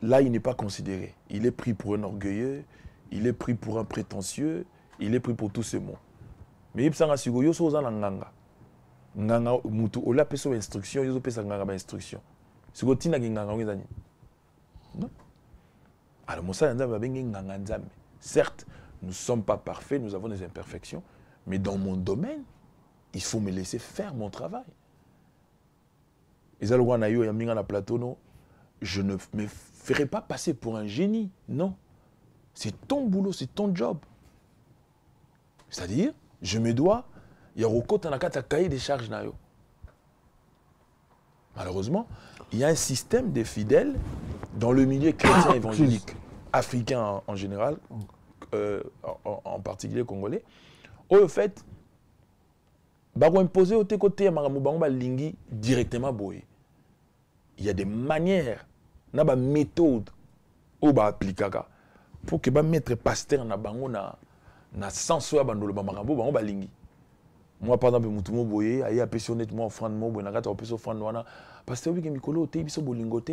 Speaker 1: Là il n'est pas considéré. Il est pris pour un orgueilleux, il est pris pour un prétentieux, il est pris pour tous ces mots. Mais il s'en a sigo yo so za nganga. nganga mutu ola peso instruction yozo pesa nganga ba instruction siko tina nganga ngezani non alors mosala nzambe babengi nganga nzambe certes nous sommes pas parfaits nous avons des imperfections mais dans mon domaine il faut me laisser faire mon travail ezalo wana yo ya minga na plateau non je ne me ferai pas passer pour un génie non c'est ton boulot c'est ton job c'est-à-dire je me dois il y a un cahier des charges. Malheureusement, il y a un système de fidèles dans le milieu chrétien évangélique, africain en général, en particulier congolais, où au fait, ils vont imposer au côté directement. Il y a des manières, des méthodes où ils appliquent pour que les maîtres pasteurs na sens où ils lingi. Moi, par exemple, je suis allé à moi offrande mo boy na kata opesa offrande wana parce que oui mikolo te biso bolingote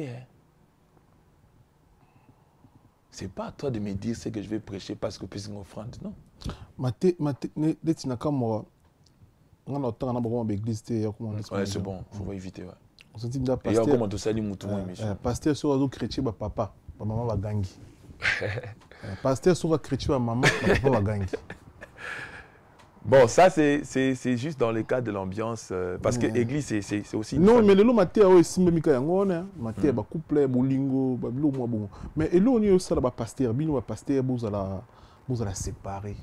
Speaker 1: c'est pas à toi de me dire ce que je vais prêcher parce que pesa offrande non
Speaker 6: mate leti na kamwa ngana otanga na bako église te ya comment
Speaker 1: ouais c'est bon faut pas éviter ouais
Speaker 6: on se dit da
Speaker 1: pasteur et comment to sali mutu mo émission
Speaker 6: pasteur sur azo chrétien ba papa ba maman ba gangi pasteur sur chrétien ba maman ba papa ba gangi.
Speaker 1: Bon, ça c'est juste dans le cas de l'ambiance parce que l'église c'est aussi
Speaker 6: non mais le maté a aussi même mika yangona maté ba couple bolingo ba bilo moi bon mais elo ni ça ba pasteur bino ba pasteur bozala séparer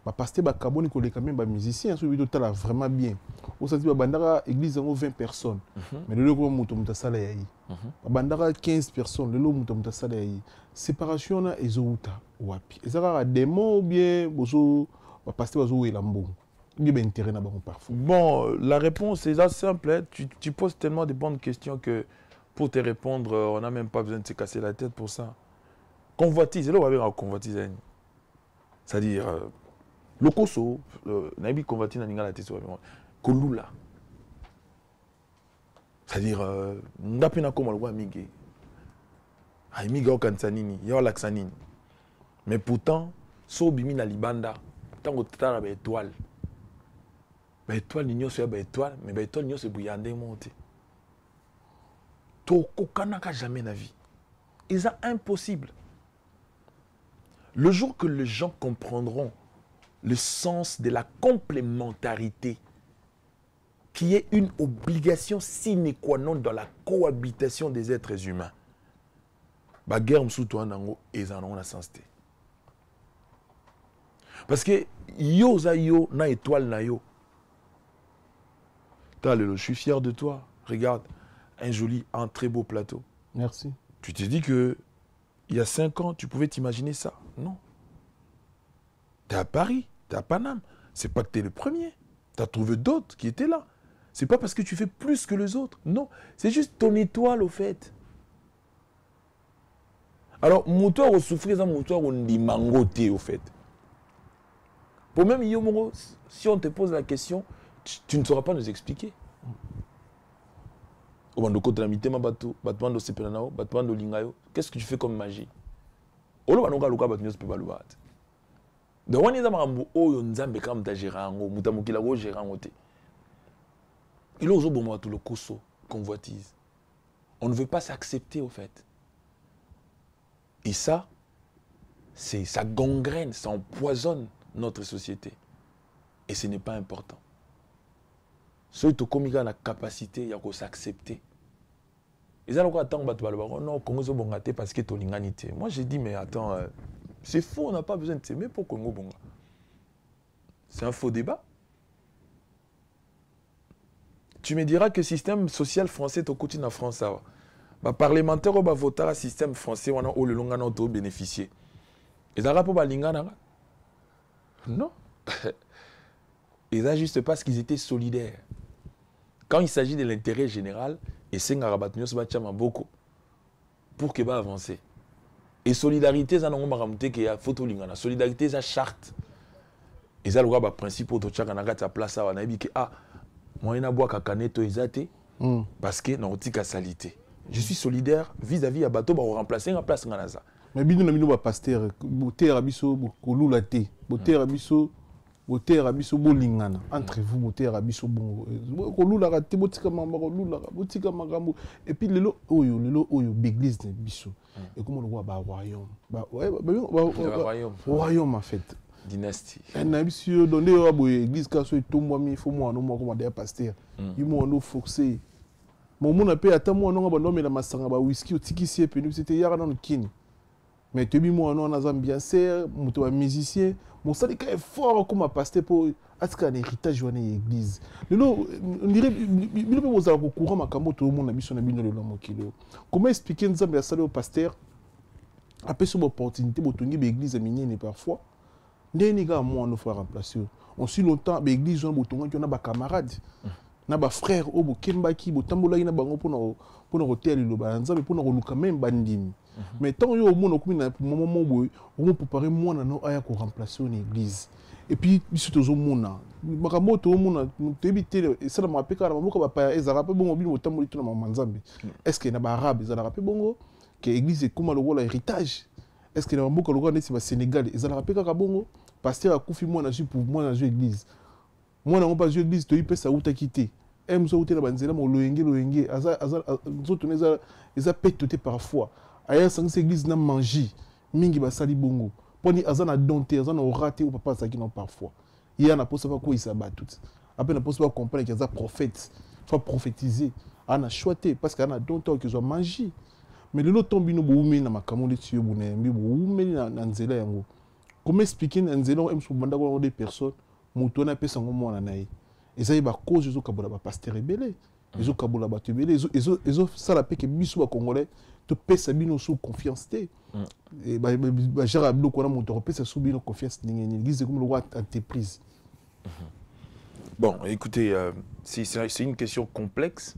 Speaker 6: ba pasteur ba kaboni ko le quand même ba musicien so bito tala vraiment bien au senti ba bandara église en 20 personnes mais le ko muto mutasala yayi ba bandara 15 personnes le muto mutasala yayi séparation na ezouta wapi ezaka démon ou bien bozo.
Speaker 1: Bon, la réponse est assez simple. Hein. Tu poses tellement de bonnes questions que pour te répondre, on n'a même pas besoin de se casser la tête pour ça. Convoitise, c'est là où on va convoitise. C'est-à-dire, le koso, nabi convoitise n'a la tête. Kolula. C'est-à-dire, n'apena comme le roi Miguel. Miga okansanini, ya laksanini. Mais pourtant, so bimi na libanda. Tant que tu as une étoile, l'étoile n'est pas une étoile, mais l'étoile n'est pas une bouillande montée. Tu n'as jamais la vie. Et c'est impossible. Le jour que les gens comprendront le sens de la complémentarité, qui est une obligation sine qua non dans la cohabitation des êtres humains, la guerre sous toi est en sens. Parce que yo za yo na étoile na yo. Je suis fier de toi. Regarde, un très beau plateau.
Speaker 6: Merci.
Speaker 1: Tu t'es dit que il y a 5 ans, tu pouvais t'imaginer ça? Non. Tu es à Paris, tu es à Paname. C'est pas que tu es le premier. Tu as trouvé d'autres qui étaient là. C'est pas parce que tu fais plus que les autres. Non. C'est juste ton étoile au fait. Alors, moteur au souffrir, moteur on dit mangoté au fait. Pour même Yomongo, si on te pose la question, tu ne sauras pas nous expliquer. Qu'est-ce que tu fais comme magie? Donc, on ne veut pas s'accepter au fait. Et ça gangrène, ça empoisonne notre société. Et ce n'est pas important. Ceux qui ont la capacité de s'accepter. Ils ont non, parce que tu moi j'ai dit, mais attends, c'est faux, on n'a pas besoin de s'aimer pour Congo Bonga. C'est un faux débat. Tu me diras que le système social français est au quotidien en France. Les parlementaires ont voté le système français où le long a bénéficié. Ils ont rapport à l'ingana. Non. Ils n'ont juste parce qu'ils étaient solidaires. Quand il s'agit de l'intérêt général, et c'est un beaucoup pour que va avancer. Et solidarité, c'est un photo lingana. Solidarité, c'est une charte. Et ça, le principe de chaque place, on a dit que moi, je bois kakaneto ezate parce que non tika salité. Je suis solidaire vis-à-vis à bateau pour remplacer une place nganaza.
Speaker 6: Mais bino na bino ba pasteur, boter abiso kolula te. Boter abiso boter abiso bolingana entre vous boter abiso bongo ko lula ka te botika mamba ko lula botika magambo et puis lelo oyo l'église ne biso et comment le roi ba royaume ba royaume en fait
Speaker 1: dynastie
Speaker 6: na biso donné wa bo église ka so etomwa mi fo mo no mo ko ma pasteur yimo no forcer mon mon appelle ata mo no ba no me na masanga ba whisky otikisi pe nous c'était yara dans kini mais tu dis moi on a un ambianceur moto un musicien mon syndicat est fort comme un pasteur pour est-ce un héritage de l'église on dirait il peut vous avoir au courant makambo tout le monde a mis son abino le nom kilo comment expliquer nous ambiance ça au pasteur après sur opportunité pour tenir l'église à minier parfois les gars moi on faut remplacer on suit longtemps l'église on botonga on a ba camarades na ba frère au bokemba ki botambola ina bango pour hôtel le banza mais pour luka même bandimi mais tant yo mon okumi na moment boy on préparer moi na no aya ko remplacer une église et puis biso tozo mona makambo to mona tebité ça na mapeka na mboka ba pa ezara pe bongo bino botambola to na manzambe est-ce que na ba arabe ezara pe bongo que église est comme le rôle héritage est-ce que na mboka le rôle neti ba Sénégal ezara pe ka bongo pasteur akufi moi na pour moi na église moi na pas église to ipe sa uta quitter emzo uta na banzela mo loyenge aza nzoto eza petoté parfois aya sang église na manger mingi basali bongo poni azana donté azana raté ou papa ça qui non parfois il y a na posa pas quoi il s'abat tout après na posa pas comprendre qu'il y a prophète faut prophétiser ana choité parce qu'il y a donté que zo manger mais le lot tombi no boumi na makambo de tiyo bune mbi boumi na nzela yango comment expliquer na nzela on emso banda ko des personnes moto na pesa ngo mona nayi ezali ba cause zo kabola ba pasteur rebelle ezo kabola ba tebele ezo sala pe ke biso ba congolais to pesa bino sous confiance té et ba jara blo ko na moto pesa sous bino confiance ningi l'église comme le roi entreprise.
Speaker 1: Bon, écoutez, c'est une question complexe,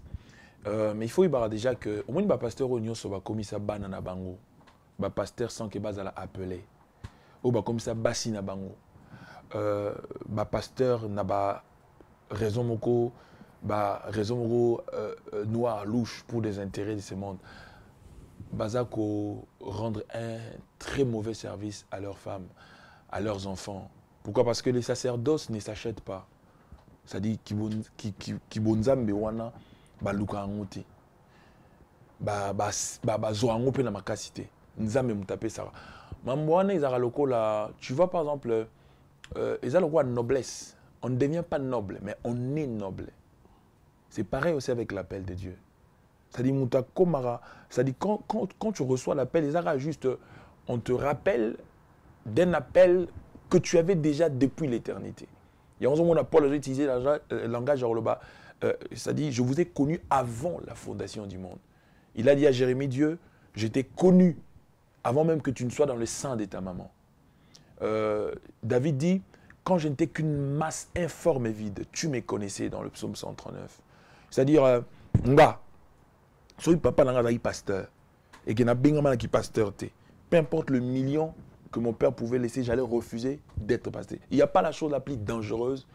Speaker 1: mais il faut y voir déjà que au moins ba pasteur onyo so ba komisa banana bango, ba pasteur sans que bazala appelé, ou ba komisa basi na bango, ba pasteur na ba raison moko noir louche pour des intérêts de ce monde. Bazako rendre un très mauvais service à leurs femmes, à leurs enfants. Pourquoi? Parce que les sacerdoces ne s'achètent pas. C'est-à-dire kibonzambe wana baluka ngote. Zoango pe na makasite. Nzambe mutape ça. Mamwana izara lokola, tu vois par exemple izara lokola noblesse. On ne devient pas noble, mais on est noble. C'est pareil aussi avec l'appel de Dieu. C'est-à-dire, quand tu reçois l'appel, juste, on te rappelle d'un appel que tu avais déjà depuis l'éternité. Il y a un moment où Paul a utilisé le langage Aroloba, c'est-à-dire, je vous ai connu avant la fondation du monde. Il a dit à Jérémie, Dieu, je t'ai connu avant même que tu ne sois dans le sein de ta maman. David dit, quand je n'étais qu'une masse informe et vide, tu me connaissais dans le psaume 139. C'est-à-dire, soit papa n'a pas pasteur et qu'il n'a pas qui pasteur, peu importe le million que mon père pouvait laisser, j'allais refuser d'être pasteur. Il n'y a pas la chose la plus dangereuse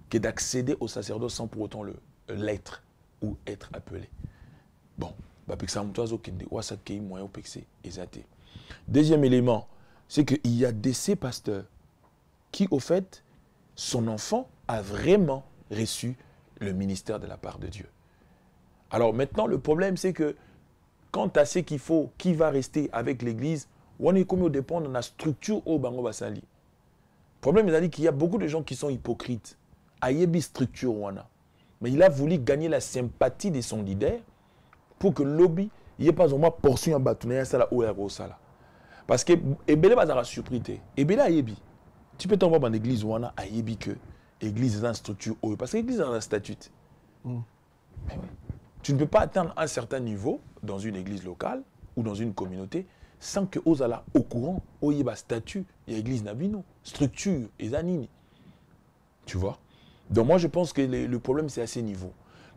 Speaker 1: que d'accéder au sacerdoce sans pour autant l'être ou être appelé. Bon, deuxième élément, c'est qu'il y a ces pasteurs qui, au fait, son enfant a vraiment reçu le ministère de la part de Dieu. Alors maintenant, le problème, c'est que quand tu as ce qu'il faut, qui va rester avec l'église, on est comme dépend de la structure au Bango Basali. Le problème, c'est qu'il y a beaucoup de gens qui sont hypocrites. Ayebi structure wana. Mais il a voulu gagner la sympathie de son leader pour que le lobby, il n'y ait pas au moins portion à bâtonner ça là ou à sala. Parce que Ebele Bazara surpris. Ebele Ayebi. Tu peux t'envoyer dans l'église wana Ayebi que l'église est une structure haute. Parce que l'église a un statut. Mais oui. Tu ne peux pas atteindre un certain niveau dans une église locale ou dans une communauté sans que Ozala au courant, Oyeba statut, l'église Nabino, structure, et Zanini. Tu vois? Donc moi je pense que le problème c'est à ces niveaux.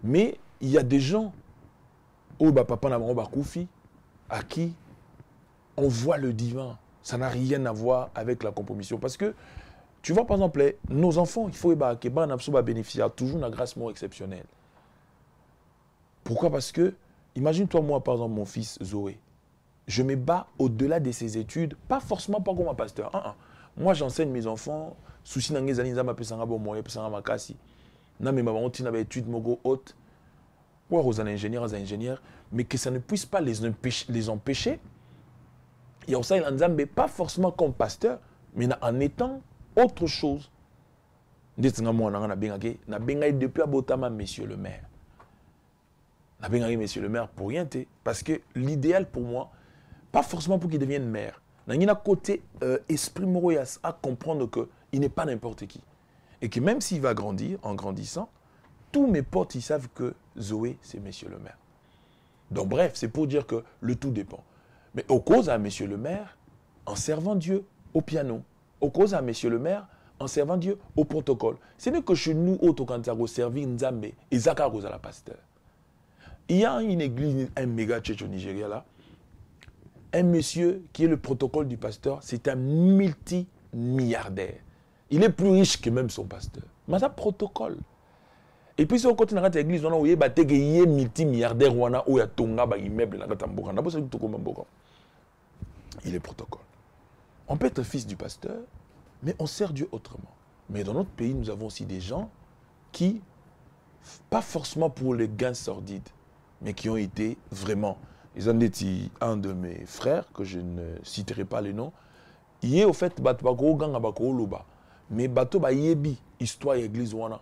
Speaker 1: Mais il y a des gens, Papa Nabaroba Koufi, à qui on voit le divin. Ça n'a rien à voir avec la compromission. Parce que, tu vois par exemple, nos enfants, il faut que bénéficier toujours d'une grâce more exceptionnelle. Pourquoi? Parce que, imagine-toi moi, par exemple, mon fils Zoé. Je me bats au-delà de ses études, pas forcément pas comme un pasteur. Moi, j'enseigne mes enfants. Souci dans les années, ils ont bon moyen, ils ont makasi. Non, mais maman, on a des études hautes. Ou aux ingénieurs, mais que ça ne puisse pas les empêcher. Il y a aussi un Nzambe, pas forcément comme pasteur, mais en étant autre chose. Depuis Abotama, monsieur le maire. Monsieur le maire pour rien, parce que l'idéal pour moi, pas forcément pour qu'il devienne maire. Il y a un côté esprit moral à comprendre qu'il n'est pas n'importe qui. Et que même s'il va grandir, en grandissant, tous mes potes, ils savent que Zoé, c'est monsieur le maire. Donc bref, c'est pour dire que le tout dépend. Mais au cause à monsieur le maire, en servant Dieu au piano. Au cause à monsieur le maire, en servant Dieu au protocole. Ce n'est que chez nous, au servir Nzambe et Zakaros à la pasteur. Il y a une église, un méga tchétch au Nigeria là. Un monsieur qui est le protocole du pasteur, c'est un multimilliardaire. Il est plus riche que même son pasteur. Mais ça protocole. Et puis si on continue dans l'église, on a oublié qu'il y a multimilliardaire ou il y a tonga ba immeuble il est protocole. On peut être fils du pasteur, mais on sert Dieu autrement. Mais dans notre pays, nous avons aussi des gens qui, pas forcément pour les gains sordides, mais qui ont été vraiment. Ils ont dit un de mes frères, que je ne citerai pas les noms, il est au fait batbako gang bako loba, mais bato ba yebi histoire église wana.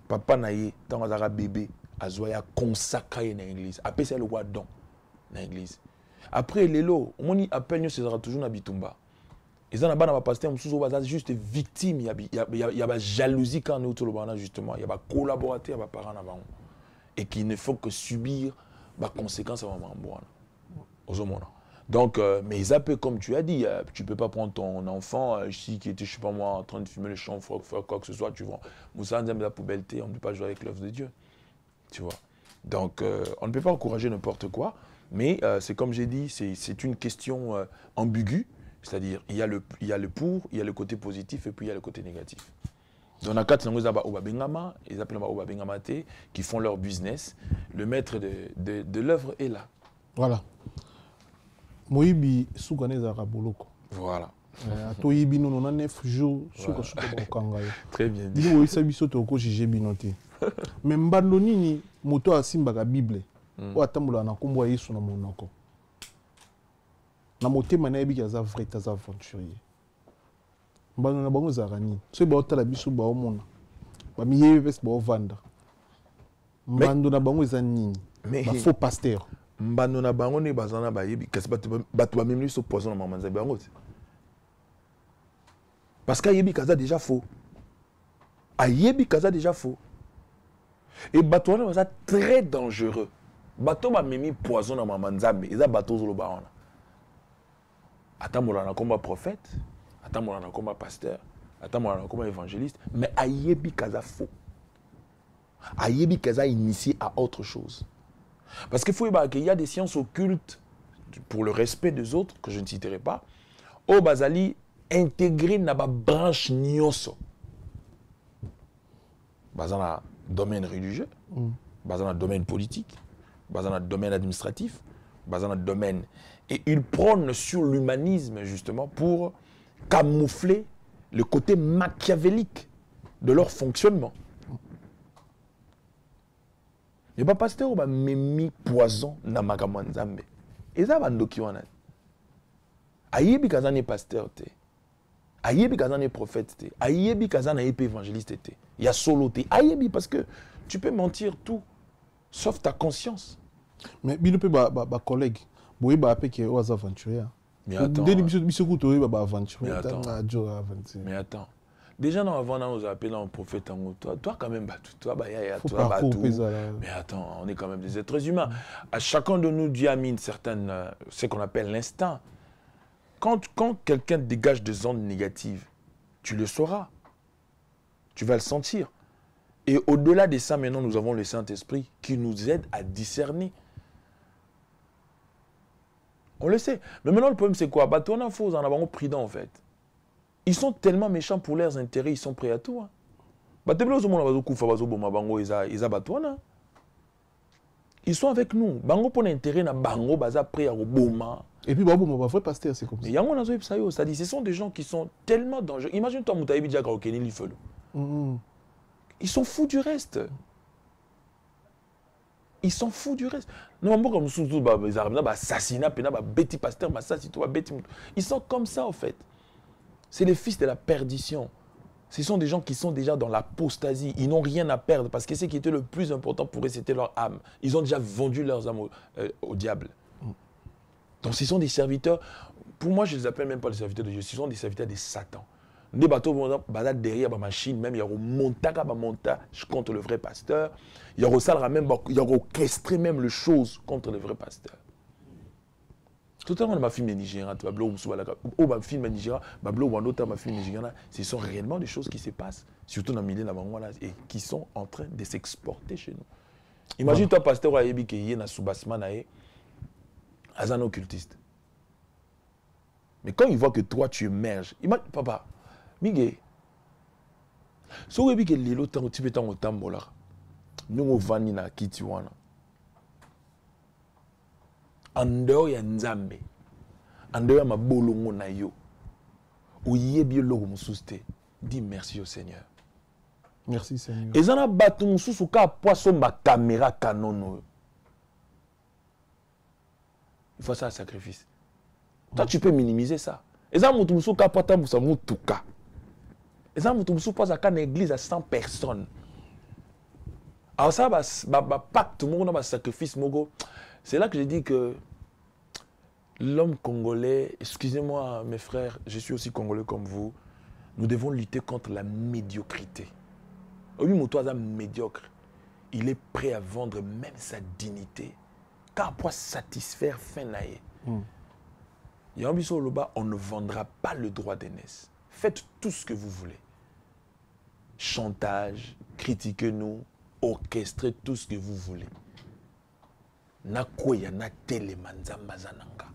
Speaker 1: Papa naye tant azara bébé azoya consacré dans l'église. Après c'est le roi don dans l'église. Après lelo, on y appelle nous sera toujours na bitumba. Ils en a bana pasteur mususu baza juste victime, il y a jalousie quand nous tout le bana justement, il y a collaborateur ba parents na bango et qui ne faut que subir ba conséquences à maman bwana. Ozomona. Donc, mais ils appellent comme tu as dit, tu ne peux pas prendre ton enfant ici qui était, je ne sais pas moi, en train de fumer le champ, faire quoi que ce soit, tu vois. Moussa Nzambe la poubelle, on ne peut pas jouer avec l'œuvre de Dieu. Tu vois. Donc, on ne peut pas encourager n'importe quoi, mais c'est comme j'ai dit, c'est une question ambiguë, c'est-à-dire il y a le pour, il y a le côté positif et puis il y a le côté négatif. Dans la carte, ils appellent Obabengama qui font leur business. Le maître de l'œuvre est là.
Speaker 6: Voilà. Moïbi Sougane Zaraboloko.
Speaker 1: Voilà.
Speaker 6: Atoyibi nous on a 9 jours suka bakanga.
Speaker 1: Très bien dit.
Speaker 6: Dis oui ça biso to ko jije binoté. Mais mbando nini moto asimba ka Bible. O atambola na kombo Yesu na monoko. Na motema na yebi kaza vrai taza aventurier. Mbando na bango zarani. So ba otala biso ba omona. Ba miye pes ba ovanda. Mbando na bango za nini? Ba faux pasteur.
Speaker 1: Mbano na bango ne bazana ba yebi kasi batu ba même so poison na mamanza bango. Parce que yebi kaza déjà faux. A yebi kaza déjà faux. Et batu na ça très dangereux. Bato ba memi poison na mamanza mais eza bato zo lo ba ona. Atamola na komba prophète, atamola na komba pasteur, atamola na komba évangéliste, mais a yebi kaza faux. A yebi kaza initié à autre chose. Parce qu'il faut qu'il y a des sciences occultes, pour le respect des autres, que je ne citerai pas, au Bazali, intégrées dans la branche Nyoso. Dans le domaine religieux, dans le domaine politique, dans le domaine administratif, dans le domaine. Et ils prônent sur l'humanisme, justement, pour camoufler le côté machiavélique de leur fonctionnement. Il n'y a pas pasteur qui a mis poison dans ma camanzambe. Et ça va nous qui on a. Aïebi kazan est pasteur te. Aïebi kazan est prophète te. Aïebi kazan est évangéliste te. Il y a solo te. Aïebi parce que tu peux mentir tout, sauf ta conscience.
Speaker 6: Mais il peut ba collègue. Boy ba apé qui est aux aventuriers.
Speaker 1: Mais attends. Mais attends. Déjà, avant, on nous appelle un prophète en toi. Toi, quand même, toi, mais attends, on est quand même des êtres humains. À chacun de nous, Dieu a mis une certaine, ce qu'on appelle l'instinct. Quand quelqu'un dégage des ondes négatives, tu le sauras. Tu vas le sentir. Et au-delà de ça, maintenant, nous avons le Saint-Esprit qui nous aide à discerner. On le sait. Mais maintenant, le problème, c'est quoi? Bah, toi, on a faux, on a prudent, en fait. Ils sont tellement méchants pour leurs intérêts, ils sont prêts à tout. Ils sont avec nous. Bango pour l'intérêt, na bango baza prêt à boma,
Speaker 6: Et puis, bon, vrai pasteur, c'est comme ça.
Speaker 1: Mais ça dit, ce sont des gens qui sont tellement dangereux. Imagine-toi, Moutaïbi Diaga au Kenny Lifelo. Ils sont fous du reste. Ils sont fous du reste. Non, comme assassinat, pasteur, ils sont comme ça, en fait. C'est les fils de la perdition. Ce sont des gens qui sont déjà dans l'apostasie. Ils n'ont rien à perdre parce que ce qui était le plus important pour eux, c'était leur âme. Ils ont déjà vendu leurs âmes au diable. Donc, ce sont des serviteurs. Pour moi, je ne les appelle même pas des serviteurs de Dieu. Ce sont des serviteurs de Satan. Des bateaux derrière la machine, même il y a un montage contre le vrai pasteur. Il y a orchestré même les choses contre le vrai pasteur. Tout à l'heure, ma fille Nigériane, ma fille Nigériane, ma fille Nigériane, ce sont réellement des choses qui se passent, surtout dans le milieu de la et qui sont en train de s'exporter chez nous. Imagine-toi, pasteur Ayebi qui est dans Soubasman, un occultiste. Mais quand il voit que toi, tu émerges, papa, Miguel, si vous avez dit que les temps tu peux t'en tambola, nous vani na kitiwana. Ando ya nzambe, ando ya mabolongo na yo, uyebi logo mususte. Dis merci au Seigneur.
Speaker 6: Merci Seigneur.
Speaker 1: Et zana batu mususu ka poisson ma caméra Canon. Il faut ça un sacrifice. Toi tu peux minimiser ça. Et ça mutu mususu ka poata musa mutuka. Et ça, je pense à une église à 100 personnes. Alors ça, pacte, sacrifice, c'est là que je dis que l'homme congolais, excusez-moi mes frères, je suis aussi congolais comme vous, nous devons lutter contre la médiocrité. Oui, mon toit est médiocre. Il est prêt à vendre même sa dignité. Car pour satisfaire fin naïe. Il y a un bisou là-bas, on ne vendra pas le droit d'aînesse. Faites tout ce que vous voulez. Chantage, critiquez-nous, orchestrez tout ce que vous voulez. Nakoya na telemanzamba zananga.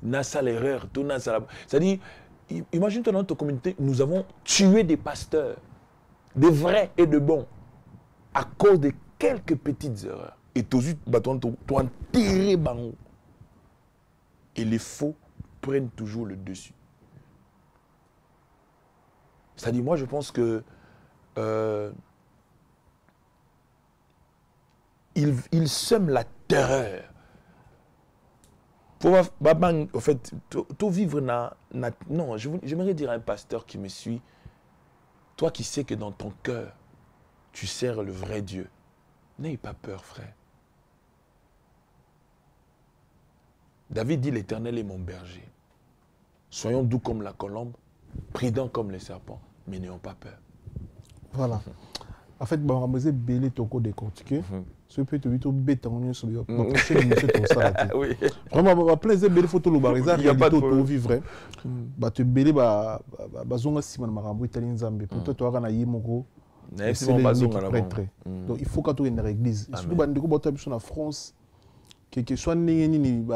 Speaker 1: Nasa l'erreur, tout nasa. C'est-à-dire, imagine-toi dans notre communauté, nous avons tué des pasteurs, des vrais et de bons, à cause de quelques petites erreurs. Et tous enterré bango. Et les faux prennent toujours le dessus. C'est-à-dire, moi, je pense que il sème la terreur. Pour en fait, tout vivre non, j'aimerais dire à un pasteur qui me suit, toi qui sais que dans ton cœur, tu sers le vrai Dieu, n'aie pas peur, frère. David dit, l'Éternel est mon berger. Soyons doux comme la colombe, prudents comme les serpents, mais n'ayons pas peur.
Speaker 6: Voilà. En fait, on va me belé toko décortiqué. Ce peut être vite bête en union sur le prochaine émission comme ça. Oui. Vraiment, on va plaisir belé photo le barizan. Il y a pas de vivre. Bah te belé bah zonga siman marambo italien zambé. Pour toi tu as gagné moko. C'est le prêtre. Donc il faut que tu aies une église. Surtout bah ndeko bota biso na France. Quel que soit ni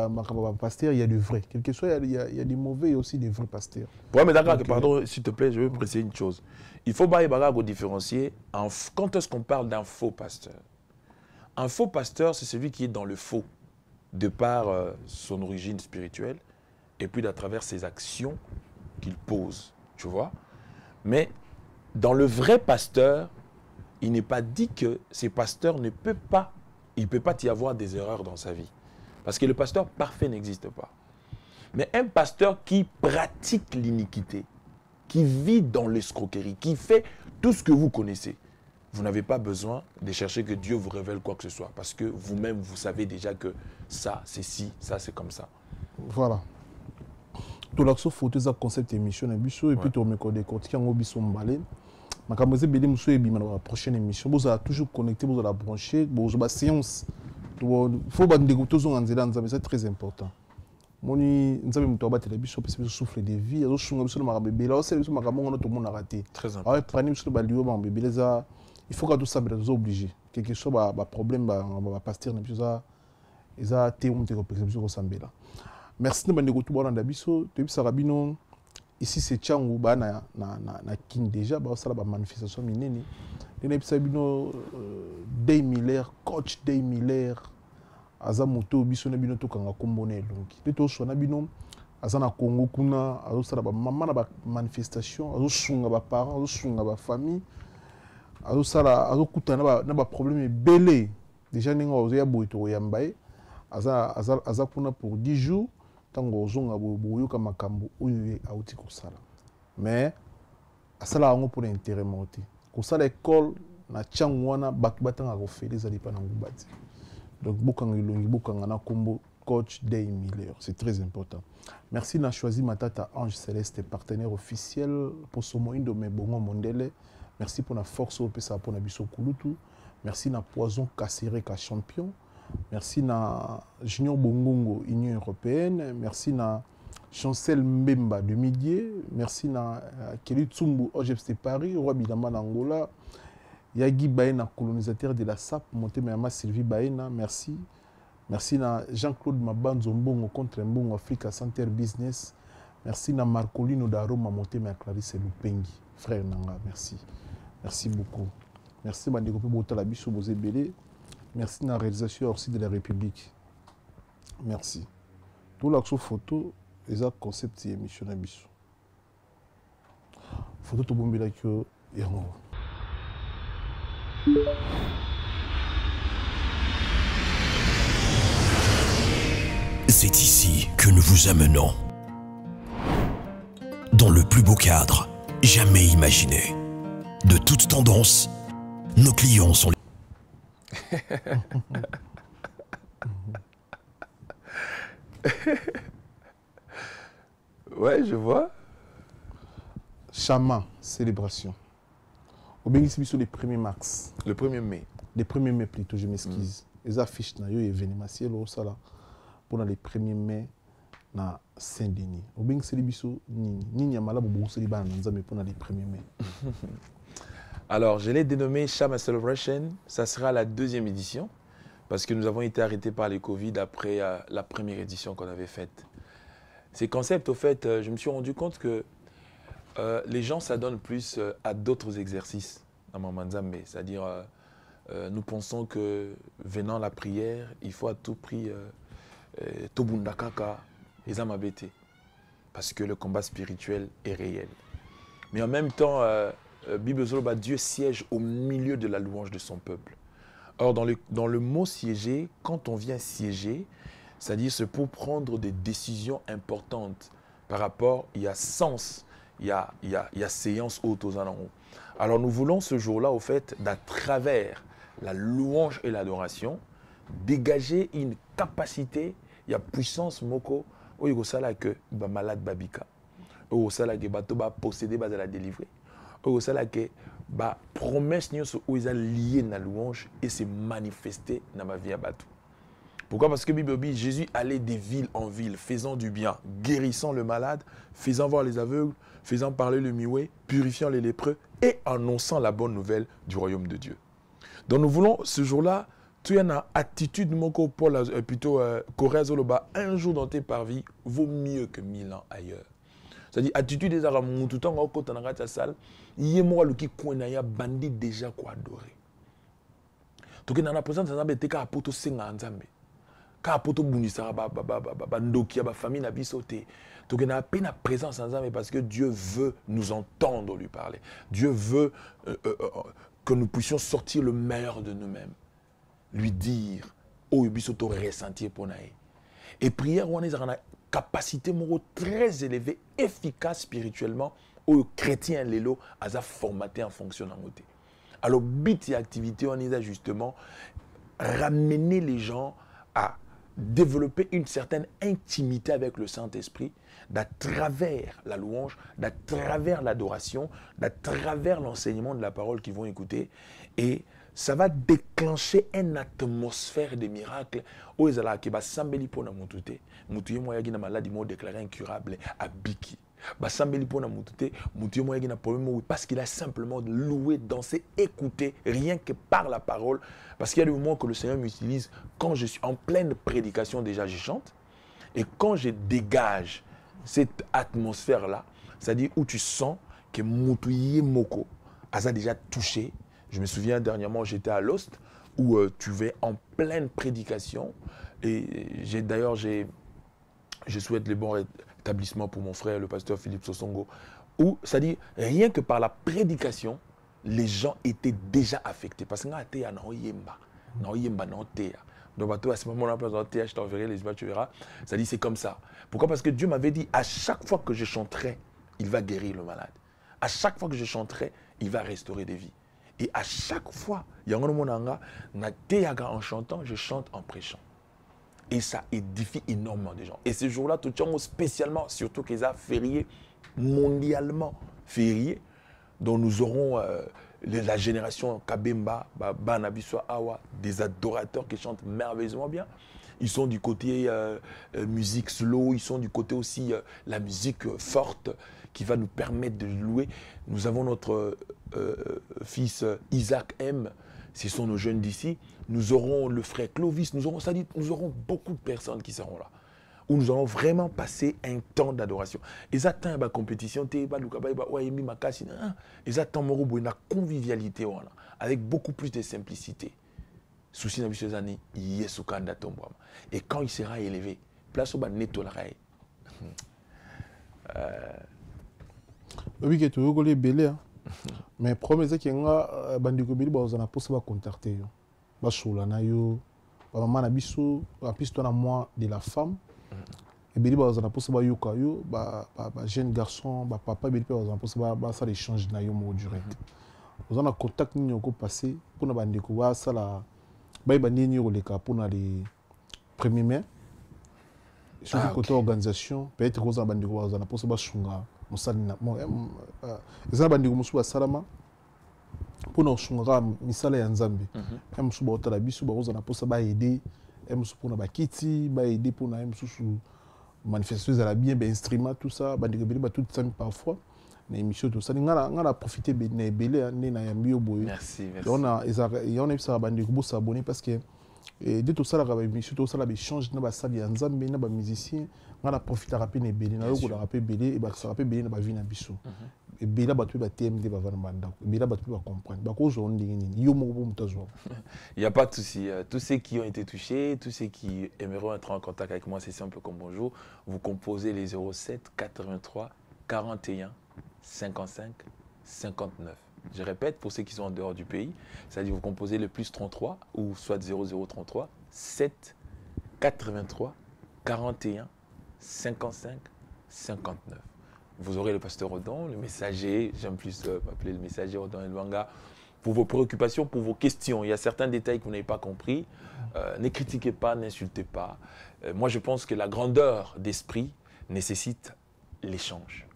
Speaker 6: pasteur, il y a de vrais. Quel que soit, il y a des mauvais et aussi des vrais pasteurs.
Speaker 1: Oui, mais d'accord, pardon, s'il te plaît, je veux préciser une chose. Il faut différencier quand est-ce qu'on parle d'un faux pasteur. Un faux pasteur, c'est celui qui est dans le faux, de par son origine spirituelle, et puis à travers ses actions qu'il pose, tu vois. Mais dans le vrai pasteur, il n'est pas dit que ces pasteurs ne peuvent pas. Il ne peut pas y avoir des erreurs dans sa vie. Parce que le pasteur parfait n'existe pas. Mais un pasteur qui pratique l'iniquité, qui vit dans l'escroquerie, qui fait tout ce que vous connaissez, vous n'avez pas besoin de chercher que Dieu vous révèle quoi que ce soit. Parce que vous-même, vous savez déjà que ça, c'est ci, ça, c'est comme ça.
Speaker 6: Voilà. Tout l'action photo, ça concept émission, et puis tu me connais quand tu as un biso mbalé. Ma caméra belle monsieur et la prochaine émission. Vous allez toujours connecter, vous allez brancher, vous allez séance. Il faut que vous ayez c'est très important. Moni nzambe muto abatela biso pese biso souffle de vie azo shunga biso na bébé là c'est biso makambo ngona to mona raté
Speaker 1: très important
Speaker 6: ah prani biso ba liyo ba bébé les il faut que tout ça soit obligé quelque chose ba problème ba pasteur na biso za eza te on te ko biso ko sambela merci de bande ko to bona biso to biso rabino ici c'est Tchangu ba na king déjà ba sala ba manifestation minene na biso bino Day Miller coach Day Miller aza moto biso na bino tokanga kombo na elongi pe toswana bino aza na Congo kuna azosala bamama na bamanifestation azosunga baparents azosunga bafamille azokutana na baproblème ebele déjà ndenge ozoya boye tokoyamba ye aza kuna pour 10 jours ntango ozonga boyoka makambo oyo ye auti kosala mais asala yango mpona intérêt moko te kosala école na ntiango wana bato batanga kofele ezali mpa na nguba te donc bokanga elongi bokanga na kombo coach Day Miller, c'est très important. Merci n'a choisi Matata Ange Céleste, partenaire officiel pour ce moyen de mes bongo mondele. Merci pour la force au PSA pour la biso kulutu. Merci na Poison Kassere ka champion. Merci na Junior Bongongo Union européenne. Merci na Chancel Mbemba de Midier. Merci na Kelly Tsumbu OGFC Paris, Roi Bilama d'Angola. Yagi Baena, colonisateur de la SAP, Montemeyama Sylvie Baena, merci. Merci na Jean-Claude Mabanzo Mbongo contre Mbongo Africa Center Business. Merci na Marcolino Daroma Montemeyama Clarisse Lupengi, frère Nanga, merci. Merci beaucoup. Merci Bandeko Botala Biso Bozebele. Merci na réalisation aussi de la République. Merci. Tout l'action photo, les concept et émission na Biso. Photo to bombela que yango.
Speaker 8: C'est ici que nous vous amenons. Dans le plus beau cadre jamais imaginé. De toute tendance, nos clients sont
Speaker 1: Ouais, je vois.
Speaker 6: Chama, célébration. Au bénéfice sur le 1er mars.
Speaker 1: Le 1er mai.
Speaker 6: Le 1er mai plutôt, je m'excuse. Les affiches, il y a événementiel pour le 1er mai na Saint-Denis. Au bénéfice célébration, ni Yamala Bobo célébration pour le 1er mai.
Speaker 1: Alors, je l'ai dénommé Chama Celebration. Ça sera la 2e édition parce que nous avons été arrêtés par le Covid après la première édition qu'on avait faite. Ces concepts, au fait, je me suis rendu compte que les gens s'adonnent plus à d'autres exercices dans Mamanzambe. C'est-à-dire, nous pensons que venant la prière, il faut à tout prix Tobundakaka et Zamabete. Parce que le combat spirituel est réel. Mais en même temps, Bible Zoloba, Dieu siège au milieu de la louange de son peuple. Or, dans le mot siéger, quand on vient siéger, c'est-à-dire c'est pour prendre des décisions importantes par rapport, il y a sens, il y a séance haute aux alentours. Alors nous voulons ce jour-là, au fait, d'à travers la louange et l'adoration, dégager une capacité, il y a puissance moko, où il y a que malade babika, où il y a que posséder, la délivrer, où il y a que promesse où ils sont liés à la louange et c'est manifesté dans ma vie à Batou. Pourquoi? Parce que Bible dit Jésus allait des villes en ville, faisant du bien, guérissant le malade, faisant voir les aveugles, faisant parler le muet, purifiant les lépreux et annonçant la bonne nouvelle du royaume de Dieu. Donc nous voulons ce jour-là, tu as une attitude plutôt Korea-Zoloba, un jour dans tes parvis vaut mieux que 1000 ans ailleurs. C'est-à-dire, attitude des Arabes, tout le temps, quand on a salle, il y a moi qui connaît bandit déjà quoi adorer. Donc il y a une présence de été qu'à poto senga nzambe. Qu'à poto bunisa ba ndokia ba famille na bisoté. Donc il y a peine à présence nzambe parce que Dieu veut nous entendre lui parler. Dieu veut que nous puissions sortir le meilleur de nous-mêmes. Lui dire oh bisoto ressentir pour naï. Et prière on est en capacité très élevée, efficace spirituellement, aux chrétiens l'élo à formaté en fonction d'un côté. Alors, but et activité, on est justement ramener les gens à développer une certaine intimité avec le Saint-Esprit, d'à travers la louange, d'à travers l'adoration, d'à travers l'enseignement de la parole qu'ils vont écouter. Et ça va déclencher une atmosphère de miracles. Où ils allaient à Sambeli pour na mutute, mutuye moya gina maladie mo déclaré incurable à Biki. Sambeli pour na mutute, mutuye moya gina problème parce qu'il a simplement loué, dansé, écouté, rien que par la parole. Parce qu'il y a des moments que le Seigneur m'utilise quand je suis en pleine prédication déjà je chante et quand je dégage cette atmosphère là, c'est-à-dire où tu sens que mutuye moko a déjà touché. Je me souviens dernièrement, j'étais à Lost, où tu vas en pleine prédication. Et d'ailleurs, je souhaite les bons rétablissements pour mon frère, le pasteur Philippe Sosongo, où, c'est-à-dire, rien que par la prédication, les gens étaient déjà affectés. Parce que donc, à ce moment-là, je t'enverrai les images, tu verras. C'est-à-dire, c'est comme ça. Pourquoi? Parce que Dieu m'avait dit, à chaque fois que je chanterai, il va guérir le malade. À chaque fois que je chanterai, il va restaurer des vies. Et à chaque fois, en chantant, je chante en prêchant. Et ça édifie énormément des gens. Et ce jour-là, tout le monde spécialement, surtout qu'ils ont férié, mondialement férié, dont nous aurons la génération Kabemba, Banabiswa Awa, des adorateurs qui chantent merveilleusement bien. Ils sont du côté musique slow, ils sont du côté aussi la musique forte qui va nous permettre de louer. Nous avons notre fils Isaac M, ce sont nos jeunes d'ici. Nous aurons le frère Clovis, nous aurons beaucoup de personnes qui seront là. Où nous allons vraiment passer un temps d'adoration. Ils attendent la compétition, ils attendent la convivialité, avec beaucoup plus de simplicité. Souci années, et quand il sera élevé, place au netto la raille.
Speaker 6: Oui, que tu veux belé. Mais premier c'est qu'il y a bandiko bili ba ozana posa ba contacter yo. Ba sola na yo, ba maman na biso, ba piste na moi de la femme. Et bili ba ozana posa ba yoka yo, ba jeune garçon, ba papa bili ba ozana posa ba ça l'échange na yo mo direct. Ozana contact ni ko passer pour na bandiko wa ça la ba ibandi ni le cas pour na les 1er mai. Sur le côté organisation, peut-être que bandiko wa ozana posa ba shunga. Eza bandiko musu basalama pona osunga misala ya nzambe musu ba otala bisu ba ozana posa ba aider musu pona ba kiti ba aider pona musu manifestation za la bien ba instrument tout ça bandiko beli ba tout ça parfois na émission tout ça ngala profiter na ebele na ya mbio boyo.
Speaker 1: Merci.
Speaker 6: On a ça bandiko bo s'abonner parce que de tout ça la émission tout ça la échange na ba salle ya nzambe na ba musicien ngala profiter rapide na belé na yo ko la rapide belé et ba ça rapide belé na ba vie na biso et belé ba tu ba TMD ba vana banda belé ba tu ba comprendre ba ko zo ndingi yo mo bo mutazo.
Speaker 1: Il y a pas de souci, tous ceux qui ont été touchés, tous ceux qui aimeront être en contact avec moi, c'est simple comme bonjour, vous composez les 07 83 41 55 59. Je répète, pour ceux qui sont en dehors du pays, c'est-à-dire vous composez le plus 33 ou soit 0033 7 83 41 55 59. Vous aurez le pasteur Odon, le messager, j'aime plus m'appeler le messager Odon Elwanga, pour vos préoccupations, pour vos questions. Il y a certains détails que vous n'avez pas compris. Ne critiquez pas, n'insultez pas. Moi, je pense que la grandeur d'esprit nécessite l'échange.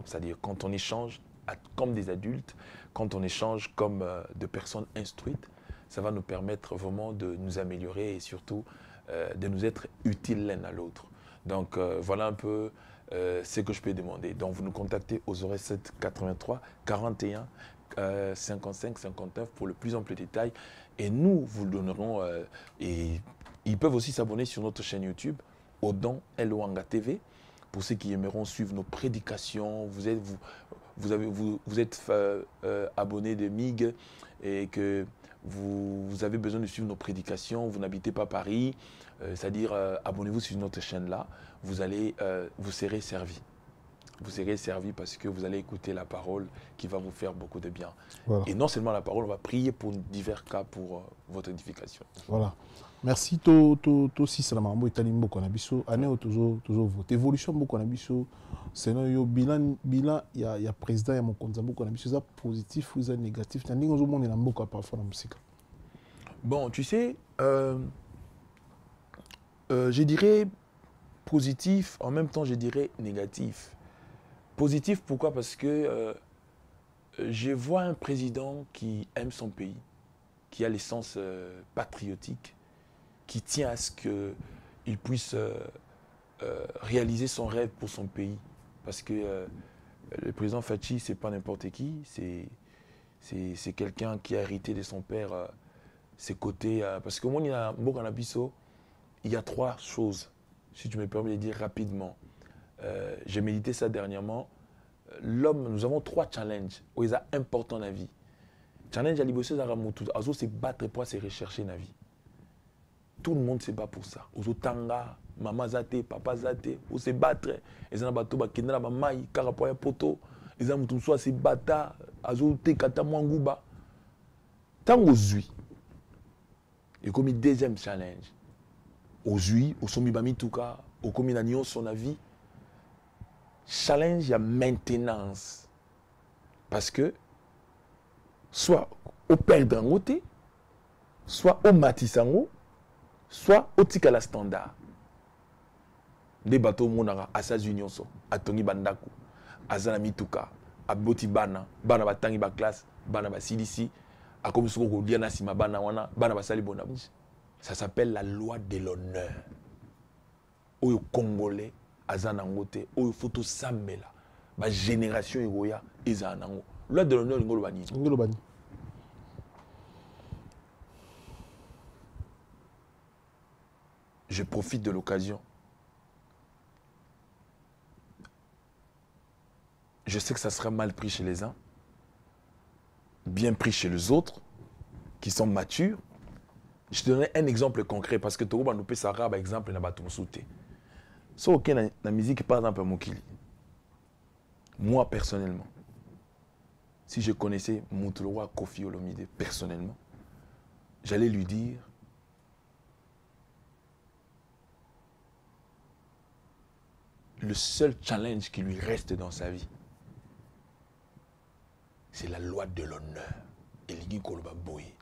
Speaker 1: C'est-à-dire quand on échange comme des adultes, quand on échange comme de personnes instruites, ça va nous permettre vraiment de nous améliorer et surtout de nous être utiles l'un à l'autre. Donc voilà un peu ce que je peux demander. Donc vous nous contactez aux 07 83 41 55 59 pour le plus ample détail et nous vous le donnerons et ils peuvent aussi s'abonner sur notre chaîne YouTube Odon Elwanga TV pour ceux qui aimeront suivre nos prédications. Vous êtes abonné de MIG et que vous avez besoin de suivre nos prédications, vous n'habitez pas Paris, c'est-à-dire abonnez-vous sur notre chaîne là, vous serez servi. Vous serez servi parce que vous allez écouter la parole qui va vous faire beaucoup de bien. Voilà. Et non seulement la parole, on va prier pour divers cas pour votre édification.
Speaker 6: Voilà. Merci to si salama mbo etali mboko na biso ane toujours vote évolution mboko na biso sinon yo bilan ya président ya mokonza mboko na biso ça positif ou ça négatif na ndingo zo monde na mboko parfois na musika.
Speaker 1: Bon, tu sais je dirais positif, en même temps je dirais négatif. Positif pourquoi? Parce que je vois un président qui aime son pays, qui a l'essence patriotique, qui tient à ce qu'il puisse réaliser son rêve pour son pays. Parce que le président Fachi, ce n'est pas n'importe qui, c'est quelqu'un qui a hérité de son père ses côtés. Parce qu'au monde, il y a 3 choses, si tu me permets de dire rapidement. J'ai médité ça dernièrement. L'homme, nous avons 3 challenges, où ils sont importants dans la vie. Challenge à liboso zaramutu, azo se battre pour se rechercher na vie. Tout le monde se bat pour ça. Ozo tanga, maman zate, papa zate, ou se battre. Et ça na bato ba kendra ba mai, karapoya poto. Et ça mutu soit se bata, azo te kata mwanguba. Tango zui. Et comme deuxième challenge. Ozui, osomi ba mituka, okomi na nyon son avis. Challenge ya maintenance. Parce que soit au perdre en côté, soit au matissango, soit au tikala standard. Des bateaux monara à sa union so, à tongi bandaku, à zana mituka, à boti bana, bana batangi ba classe, bana ba CDC, à comme ce qu'on dit na sima bana wana, bana ba sali bona. Ça s'appelle la loi de l'honneur. Oyo congolais azana ngote, oyo photo sambela, ba génération egoya ezanango. Loi de l'honneur ngolo bani.
Speaker 6: Ngolo bani.
Speaker 1: Je profite de l'occasion. Je sais que ça sera mal pris chez les uns, bien pris chez les autres, qui sont matures. Je te donnerai un exemple concret parce que tu vas nous payer ça par exemple na bato souté. So ok la musique par exemple Mokili. Moi personnellement, si je connaissais Moutouloua Kofi Olomide personnellement, j'allais lui dire le seul challenge qui lui reste dans sa vie, c'est la loi de l'honneur. Eligi Koloba Boye.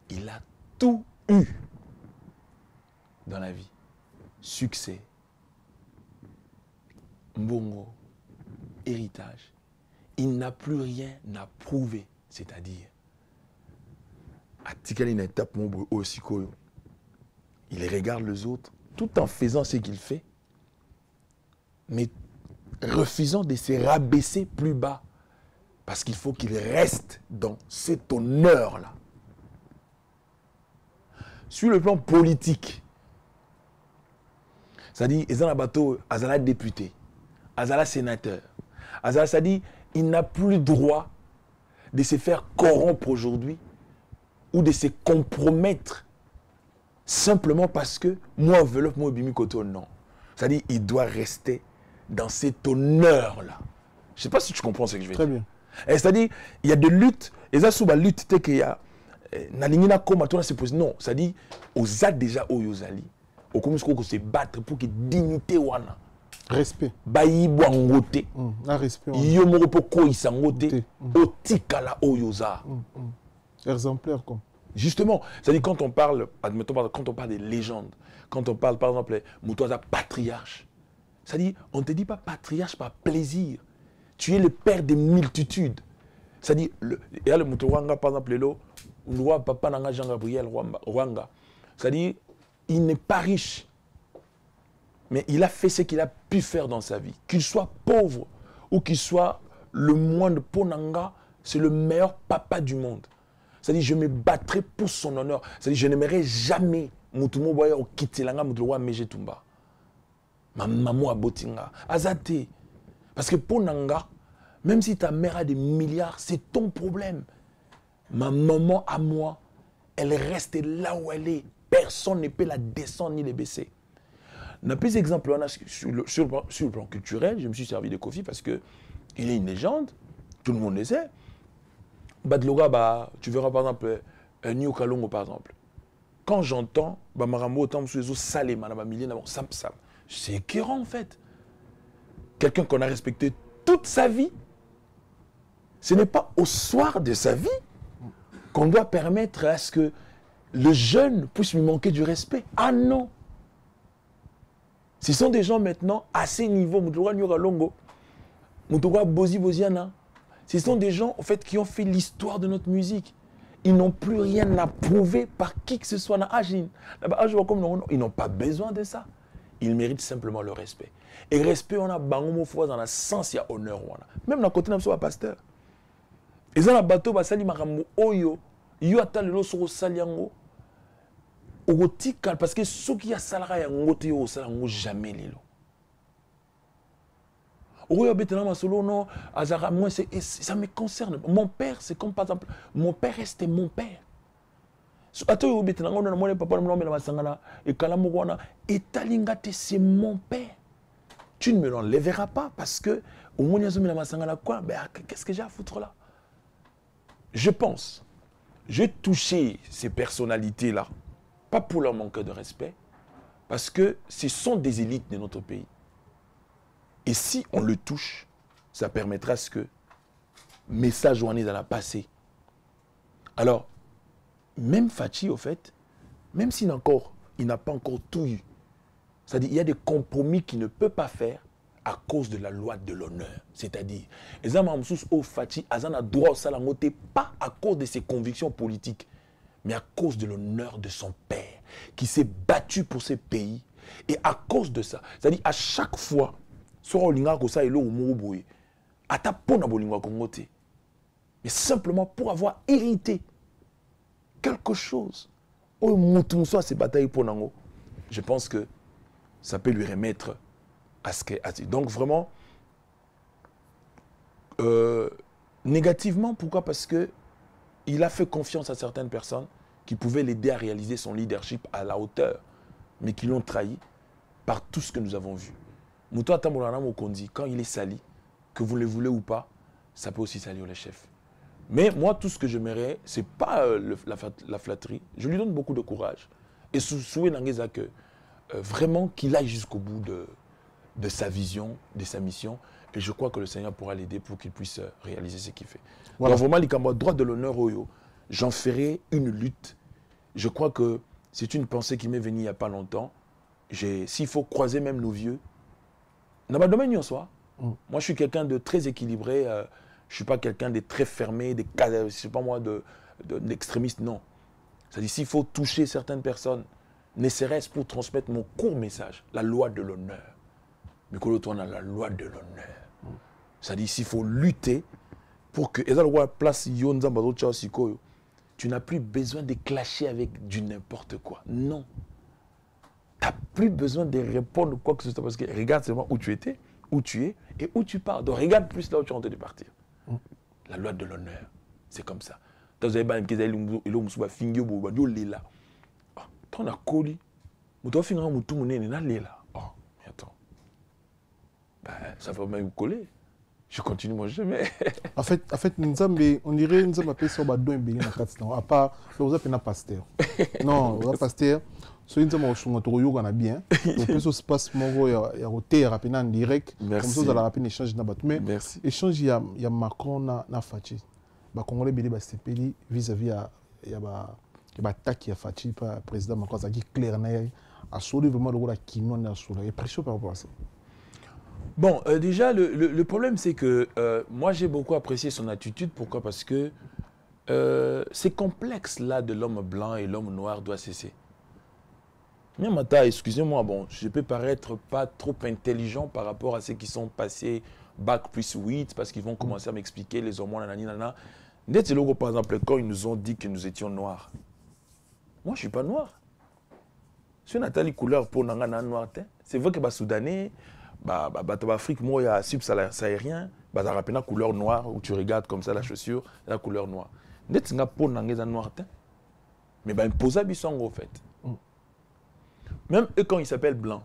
Speaker 1: Il a tout eu dans la vie. Succès, mbongo, héritage. Il n'a plus rien à prouver. C'est-à-dire, il regarde les autres tout en faisant ce qu'il fait, mais refusant de se rabaisser plus bas. Parce qu'il faut qu'il reste dans cet honneur-là. Sur le plan politique, c'est-à-dire, Ezana Bato, Azala député, Azala sénateur, Azala, c'est-à-dire, il n'a plus le droit de se faire corrompre aujourd'hui ou de se compromettre simplement parce que moi, enveloppe, moi, bimi koto, non. C'est-à-dire, il doit rester dans cet honneur-là. Je ne sais pas si tu comprends ce que je veux dire.
Speaker 6: Très bien.
Speaker 1: C'est-à-dire, il y a des luttes, et ça, sous la lutte, qu'il y a, non, c'est-à-dire, aux a déjà oyozali, au comme se battre pour que dignité wana.
Speaker 6: Respect.
Speaker 1: Bayi boangote.
Speaker 6: Un respect.
Speaker 1: Yomoro poko isangote. Otikala oyoza.
Speaker 6: Exemplaire comme.
Speaker 1: Justement, c'est-à-dire quand on parle, admettons, quand on parle des légendes, quand on parle par exemple, Moutouaza patriarche, c'est-à-dire, on ne te dit pas patriarche par plaisir. Tu es le père des multitudes. C'est-à-dire, il y a le Moutouanga, par exemple, le roi Papa Nanga Jean Gabriel Rwanga. C'est-à-dire, il n'est pas riche. Mais il a fait ce qu'il a pu faire dans sa vie. Qu'il soit pauvre ou qu'il soit le moindre Ponanga, c'est le meilleur papa du monde. C'est-à-dire, je me battrai pour son honneur. C'est-à-dire, je n'aimerais jamais Moutoumo Boya ou Kitelanga Moutouwa Mejetumba. Ma maman a Botinga. Azate. Parce que Ponanga, même si ta mère a des milliards, c'est ton problème. Ma maman à moi, elle reste là où elle est. Personne ne peut la descendre ni la baisser. On a plus d'exemples sur le plan culturel. Je me suis servi de Kofi parce qu'il est une légende. Tout le monde le sait. Badloga, tu verras par exemple Niou Kalongo par exemple. Quand j'entends Marambo autant sous les eaux salées, c'est écœurant en fait. Quelqu'un qu'on a respecté toute sa vie, ce n'est pas au soir de sa vie qu'on doit permettre à ce que le jeune puisse lui manquer du respect. Ah non! Ce sont des gens maintenant à ces niveaux, ce sont des gens en fait, qui ont fait l'histoire de notre musique. Ils n'ont plus rien à prouver par qui que ce soit. Ils n'ont pas besoin de ça. Ils méritent simplement le respect. Et respect, on a bango fois dans le sens, il y a honneur. Même dans le côté de pasteur. Et dans le bateau, basali marambo oyo, yo atale lo soko saliango. Parce que ceux qui a salarié yango te yo salango jamais lelo. non, moi, ça me concerne. Mon père, c'est comme par exemple, mon père restait mon père. C'est mon père. Tu ne me l'enlèveras pas parce que qu'est-ce que j'ai à foutre là? Je pense, j'ai touché ces personnalités-là, pas pour leur manque de respect, parce que ce sont des élites de notre pays. Et si on le touche, ça permettra à ce que message on est dans la passé. Alors, même Fachi, au fait, même s'il n'a pas encore tout eu, c'est-à-dire il y a des compromis qu'il ne peut pas faire à cause de la loi de l'honneur. C'est-à-dire, les Amamsous au Fachi, Azan a droit au salamoté, pas à cause de ses convictions politiques, mais à cause de l'honneur de son père, qui s'est battu pour ce pays. Et à cause de ça, c'est-à-dire à chaque fois, mais simplement pour avoir hérité quelque chose, je pense que ça peut lui remettre à ce qu'est. Donc vraiment, négativement, pourquoi? Parce que il a fait confiance à certaines personnes qui pouvaient l'aider à réaliser son leadership à la hauteur, mais qui l'ont trahi par tout ce que nous avons vu. Quand il est sali, que vous le voulez ou pas, ça peut aussi salir les chefs. Mais moi, tout ce que j'aimerais, ce n'est pas la flatterie. Je lui donne beaucoup de courage. Et souhaite que vraiment qu'il aille jusqu'au bout de sa vision, de sa mission. Et je crois que le Seigneur pourra l'aider pour qu'il puisse réaliser ce qu'il fait. Voilà. Donc vraiment, droit de l'honneur, j'en ferai une lutte. Je crois que c'est une pensée qui m'est venue il n'y a pas longtemps. S'il faut croiser même nos vieux, dans ma domaine, moi, je suis quelqu'un de très équilibré. Je ne suis pas quelqu'un de très fermé, je ne sais pas moi, d'extrémiste, non. C'est-à-dire, s'il faut toucher certaines personnes, ne serait-ce pour transmettre mon court message, la loi de l'honneur. Mais que l'autre, on a la loi de l'honneur. C'est-à-dire, s'il faut lutter pour que... Tu n'as plus besoin de clasher avec du n'importe quoi. Non. Tu n'as plus besoin de répondre quoi que ce soit parce que regarde seulement où tu étais, où tu es et où tu pars. Donc regarde plus là où tu es en train de partir. La loi de l'honneur, c'est comme ça. Vous avez dit que vous avez fait là. Tu as collé. Tu as fait là. Oh, mais attends. Ça va même coller. Je continue mon chemin.
Speaker 6: En fait, on dirait que nous avons à part, vous avez un pasteur. Non, vous avez un pasteur. Si vous avez un bien, vous pouvez se passer en direct. Comme ça, vous allez rappeler l'échange. Mais l'échange, il y a Macron na Fachi. Les Congolais ont vis-à-vis de l'attaque qui a Fachi par le président Macron. Ça dit clairement, à sauver vraiment le Kino na sauver. Il y a pression par rapport à ça.
Speaker 1: Bon, déjà, le problème, c'est que moi, j'ai beaucoup apprécié son attitude. Pourquoi? Parce que ces complexes-là de l'homme blanc et l'homme noir doivent cesser. Mais maintenant, excusez-moi, bon, je peux paraître pas trop intelligent par rapport à ceux qui sont passés bac plus 8, parce qu'ils vont commencer à m'expliquer les hormones, nanana. Par exemple, quand ils nous ont dit que nous étions noirs. Moi, je ne suis pas noir. Je suis Nathalie couleur pour nangana noir. C'est vrai que les Soudanais, l'Afrique, moi, il y a sahérien, la couleur noire, où tu regardes comme ça la chaussure, la couleur noire. Net nga pour nangeza noir. Mais imposa bisongo au fait. Même eux, quand ils s'appellent blancs,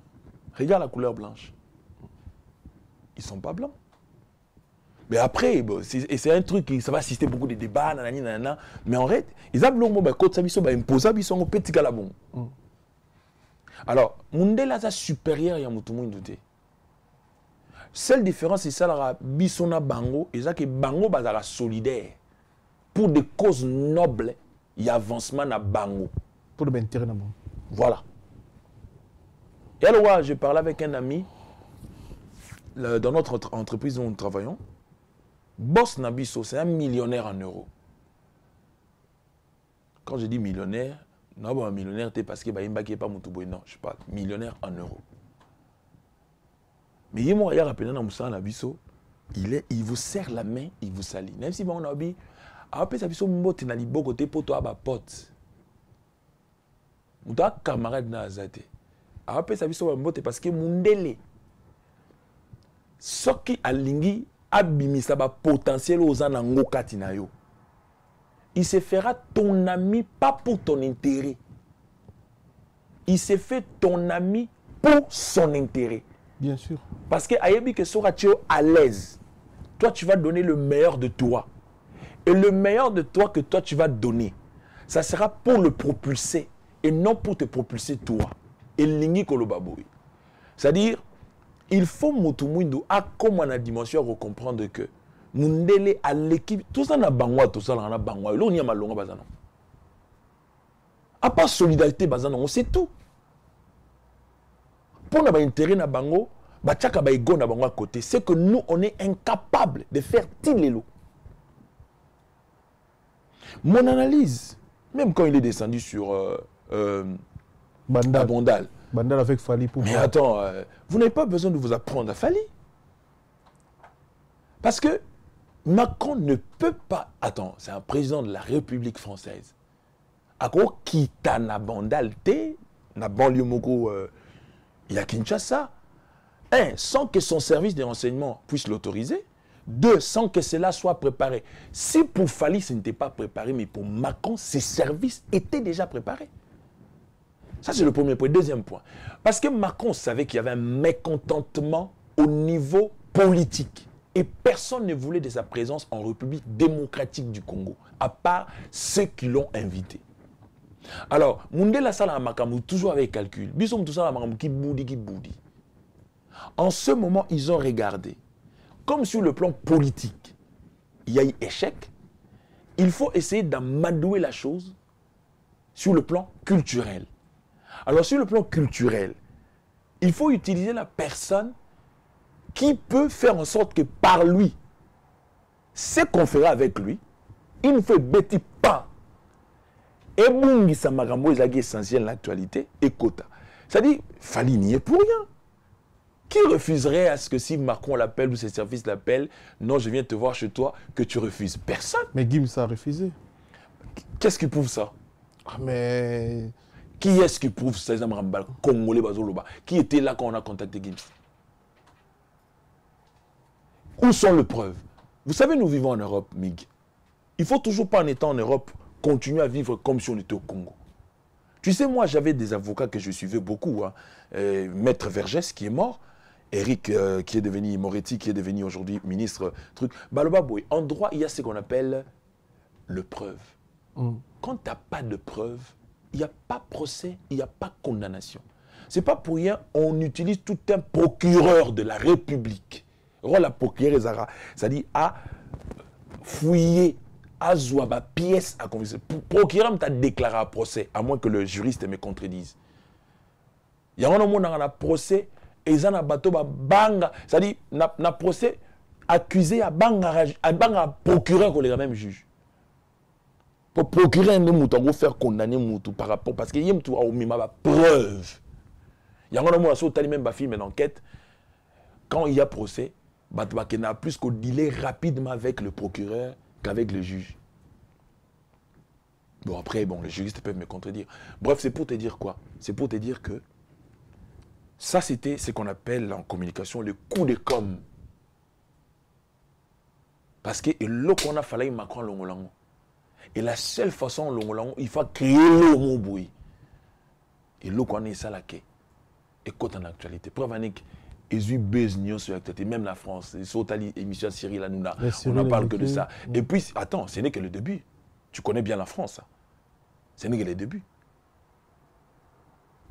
Speaker 1: regarde la couleur blanche. Ils ne sont pas blancs. Mais après, c'est un truc qui ça va assister beaucoup de débats, nanani, nanana. Mais en fait, ils ont imposé petit galabon. Alors, Mundela est supérieur à Moutoumou Ndouté. Seule différence, c'est ça, la Bissona Bango, et ça que Bango est solidaire. Pour des causes nobles, il y a avancement à Bango.
Speaker 6: Pour le intérêt.
Speaker 1: Voilà. Et alors, je parlais avec un ami dans notre entreprise où nous travaillons. Boss Nabiso, c'est un millionnaire en euros. Quand je dis millionnaire, non, bon, millionnaire, c'est parce que non, je parle millionnaire en euros. Mais il m'a rappelé dans Nabiso, il vous serre la main, il vous salit. Même si on a dit, après ça, il y a des côté pour toi, pote. Mon camarade n'a azate. Après ça, parce que Mundele. soki alingi abimisa ba potentiel aux anango katinayo. Il se fera ton ami pas pour ton intérêt. Il se fait ton ami pour son intérêt.
Speaker 6: Bien sûr.
Speaker 1: Parce que ayebi que sera tu à l'aise. Toi tu vas donner le meilleur de toi. Et le meilleur de toi que toi tu vas donner, ça sera pour le propulser et non pour te propulser toi. Et lingi kolobaboui. C'est-à-dire, il faut Moutoumoundou a comme on a dimension à comprendre que Mundele à l'équipe, tout ça n'a bangwa, tout ça n'a bangwa. Là on y a malonga bazano. À part solidarité bazano, on sait tout. Pour n'avoir intérêt na bango, bachaka ba ego na bango à côté, c'est que nous on est incapable de faire tilelo. Mon analyse, même quand il est descendu sur Bandal.
Speaker 6: Bandal avec Fali pour.
Speaker 1: Mais attends, vous n'avez pas besoin de vous apprendre à Fali. Parce que Macron ne peut pas. Attends, c'est un président de la République française. À quoi quitte na Bandal té, na banlieue moko, il y a Kinshasa. Un, sans que son service de renseignement puisse l'autoriser. Deux, sans que cela soit préparé. Si pour Fali, ce n'était pas préparé, mais pour Macron, ses services étaient déjà préparés. Ça, c'est le premier point. Deuxième point. Parce que Macron savait qu'il y avait un mécontentement au niveau politique. Et personne ne voulait de sa présence en République démocratique du Congo, à part ceux qui l'ont invité. Alors, Mundela Sala Makamou, toujours avec calcul. Bissom tout ça, qui boudi. En ce moment, ils ont regardé. Comme sur le plan politique, il y a eu échec, il faut essayer d'amadouer la chose sur le plan culturel. Alors sur le plan culturel, il faut utiliser la personne qui peut faire en sorte que par lui, ce qu'on fera avec lui, il ne fait bêtis pas. Et Mungi Samagambo est essentiel dans l'actualité, et Kota. C'est-à-dire, Fali n'y est pour rien. Qui refuserait à ce que si Macron l'appelle ou ses services l'appellent, non, je viens te voir chez toi, que tu refuses? Personne.
Speaker 6: Mais Gims a refusé.
Speaker 1: Qu'est-ce qui prouve ça?
Speaker 6: Ah, mais...
Speaker 1: Qui est-ce qui prouve ça? Congolais Bazoloba. Qui était là quand on a contacté Gims? Où sont les preuves? Vous savez, nous vivons en Europe, Mig. Il faut toujours pas, en étant en Europe, continuer à vivre comme si on était au Congo. Tu sais, moi, j'avais des avocats que je suivais beaucoup. Hein. Maître Vergès, qui est mort. Eric, qui est devenu Moretti, qui est devenu aujourd'hui ministre. Baloba Boy, en droit, il y a ce qu'on appelle le preuve. Quand tu n'as pas de preuve, il n'y a pas procès, il n'y a pas condamnation. Ce n'est pas pour rien, on utilise tout un procureur de la République. La procureure, c'est-à-dire à fouiller, à jouer ma pièce à conviction. Procureur t'a déclaré un procès, à moins que le juriste me contredise. Il y a un moment dans un procès, et ils ont un bateau banga, c'est-à-dire un procès accusé à banga procureur qu'on est le même juge. Pour procurer un mouton, on faire condamner mouton par rapport parce qu'il y a une preuve. Il y a un moment où on même film une enquête. Quand il y a procès, il n'a plus qu'au dealer rapidement avec le procureur qu'avec le juge. Bon, après, bon, les juristes peuvent me contredire. Bref, c'est pour te dire quoi? C'est pour te dire que ça, c'était ce qu'on appelle en communication le coup de com'. Parce que l'eau qu'on a fallu Macron Longolango. Et la seule façon, Longolango, il faut créer l'eau au bruit. Et l'eau qu'on a ça là, écoute en actualité. Preuve unique. Ils ont besoin sur l'actualité, même la France. Ils sont allés émission Cyril Hanouna. On n'en parle que de ça. Et puis, attends, ce n'est que le début. Tu connais bien la France. Hein. Ce n'est que le début.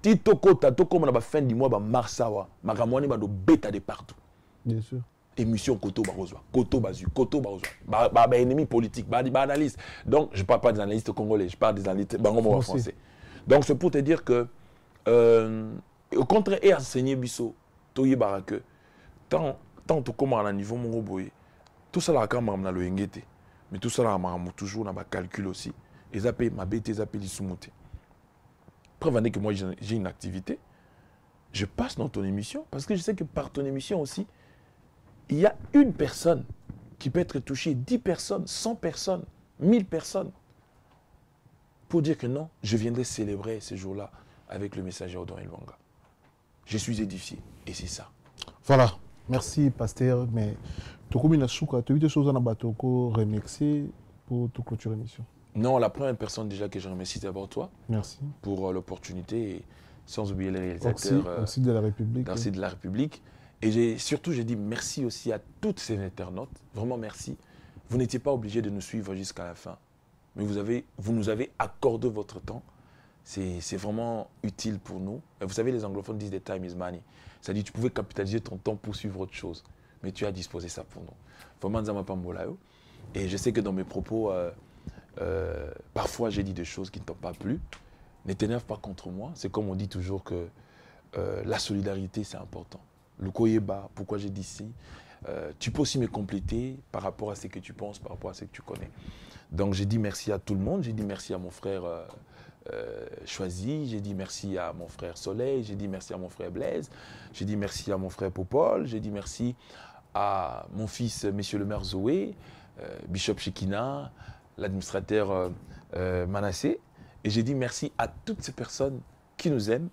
Speaker 1: Titoko, Tatoko, on a fin du mois, Marsawa, Maramouani, on a bêta de partout.
Speaker 6: Bien sûr.
Speaker 1: Émission Koto Barozwa, Koto Bazu, Koto Barozwa, ennemi politique, analyste. Donc, je ne parle pas des analystes congolais, je parle des analystes français. Donc, c'est pour te dire que, au contraire, et enseigner Bisso, Toye Barake, tant que comme à un niveau mon boy, tout ça là quand même na le ngete, mais tout ça là on toujours na ba calcul aussi. Et ça paye ma bête, ça paye l'isumuté. Preuve que moi j'ai une activité, je passe dans ton émission parce que je sais que par ton émission aussi, il y a une personne qui peut être touchée, 10 personnes, 100 personnes, 1000 personnes, pour dire que non, je viendrai célébrer ces jours-là avec le messager Odon Elwanga. Je suis édifié, et c'est ça.
Speaker 6: Voilà. Merci, pasteur. Mais tu as des choses à remercier pour toute clôture émission.
Speaker 1: Non, la première personne déjà que je remercie, c'est d'abord toi.
Speaker 6: Merci.
Speaker 1: Pour l'opportunité, et sans oublier les réalisateurs.
Speaker 6: Merci de la République.
Speaker 1: Merci de la République. Et surtout, j'ai dit merci aussi à toutes ces internautes. Vraiment merci. Vous n'étiez pas obligés de nous suivre jusqu'à la fin. Mais vous nous avez accordé votre temps. C'est vraiment utile pour nous. Et vous savez, les anglophones disent « time is money ». C'est-à-dire tu pouvais capitaliser ton temps pour suivre autre chose. Mais tu as disposé ça pour nous. Vraiment, Nzama Pambolayo. Et je sais que dans mes propos, parfois j'ai dit des choses qui ne t'ont pas plu. Ne t'énerve pas contre moi. C'est comme on dit toujours que la solidarité, c'est important. Le Koyeba, pourquoi j'ai dit si. Tu peux aussi me compléter par rapport à ce que tu penses, par rapport à ce que tu connais. Donc j'ai dit merci à tout le monde. J'ai dit merci à mon frère Choisi. J'ai dit merci à mon frère Soleil. J'ai dit merci à mon frère Blaise. J'ai dit merci à mon frère Popol. J'ai dit merci à mon fils, Monsieur le maire Zoé, Bishop Shekina, l'administrateur Manassé. Et j'ai dit merci à toutes ces personnes qui nous aiment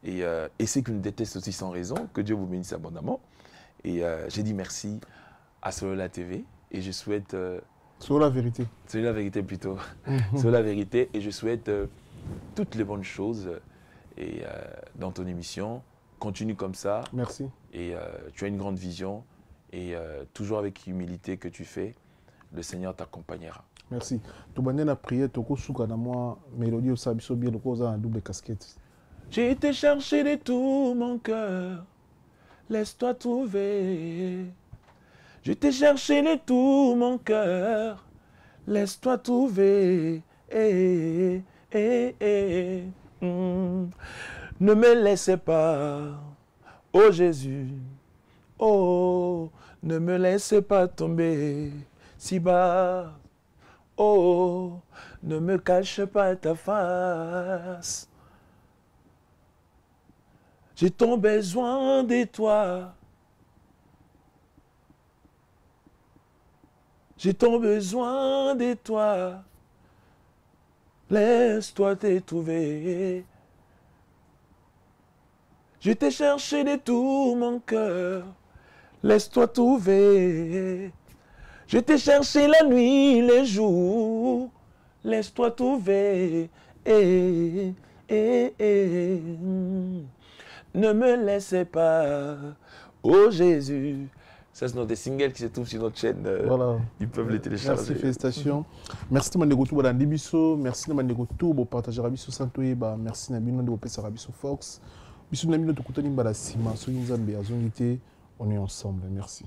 Speaker 1: et ceux qui nous détestent aussi sans raison. Que Dieu vous bénisse abondamment. Et j'ai dit merci à Sola TV et je souhaite...
Speaker 6: Sur la vérité.
Speaker 1: C'est la vérité plutôt. C'est la vérité et je souhaite toutes les bonnes choses et, dans ton émission. Continue comme ça.
Speaker 6: Merci.
Speaker 1: Et tu as une grande vision et toujours avec humilité que tu fais, le Seigneur t'accompagnera.
Speaker 6: Merci. Tu as prié, tu as moi mélodie au sabiso bien le double casquette.
Speaker 1: J'ai été chercher de tout mon cœur. Laisse-toi trouver. Je t'ai cherché de tout mon cœur. Laisse-toi trouver. Ne me laissez pas, oh Jésus. Oh, ne me laissez pas tomber si bas. Oh, ne me cache pas ta face. J'ai tant besoin de toi. J'ai tant besoin de toi. Laisse-toi te trouver. Je t'ai cherché de tout mon cœur. Laisse-toi trouver. Je t'ai cherché la nuit, les jours. Laisse-toi trouver. Ne me laissez pas, oh Jésus. Ça, c'est notre single qui se trouve sur notre chaîne.
Speaker 6: Voilà.
Speaker 1: Ils peuvent les télécharger.
Speaker 6: Merci, félicitations. Merci de m'avoir dit biso. Merci de m'avoir partager Rabiso Santoyeba. Merci de m'avoir fait Rabiso Fox. Biso de m'avoir dit que on est ensemble. Merci.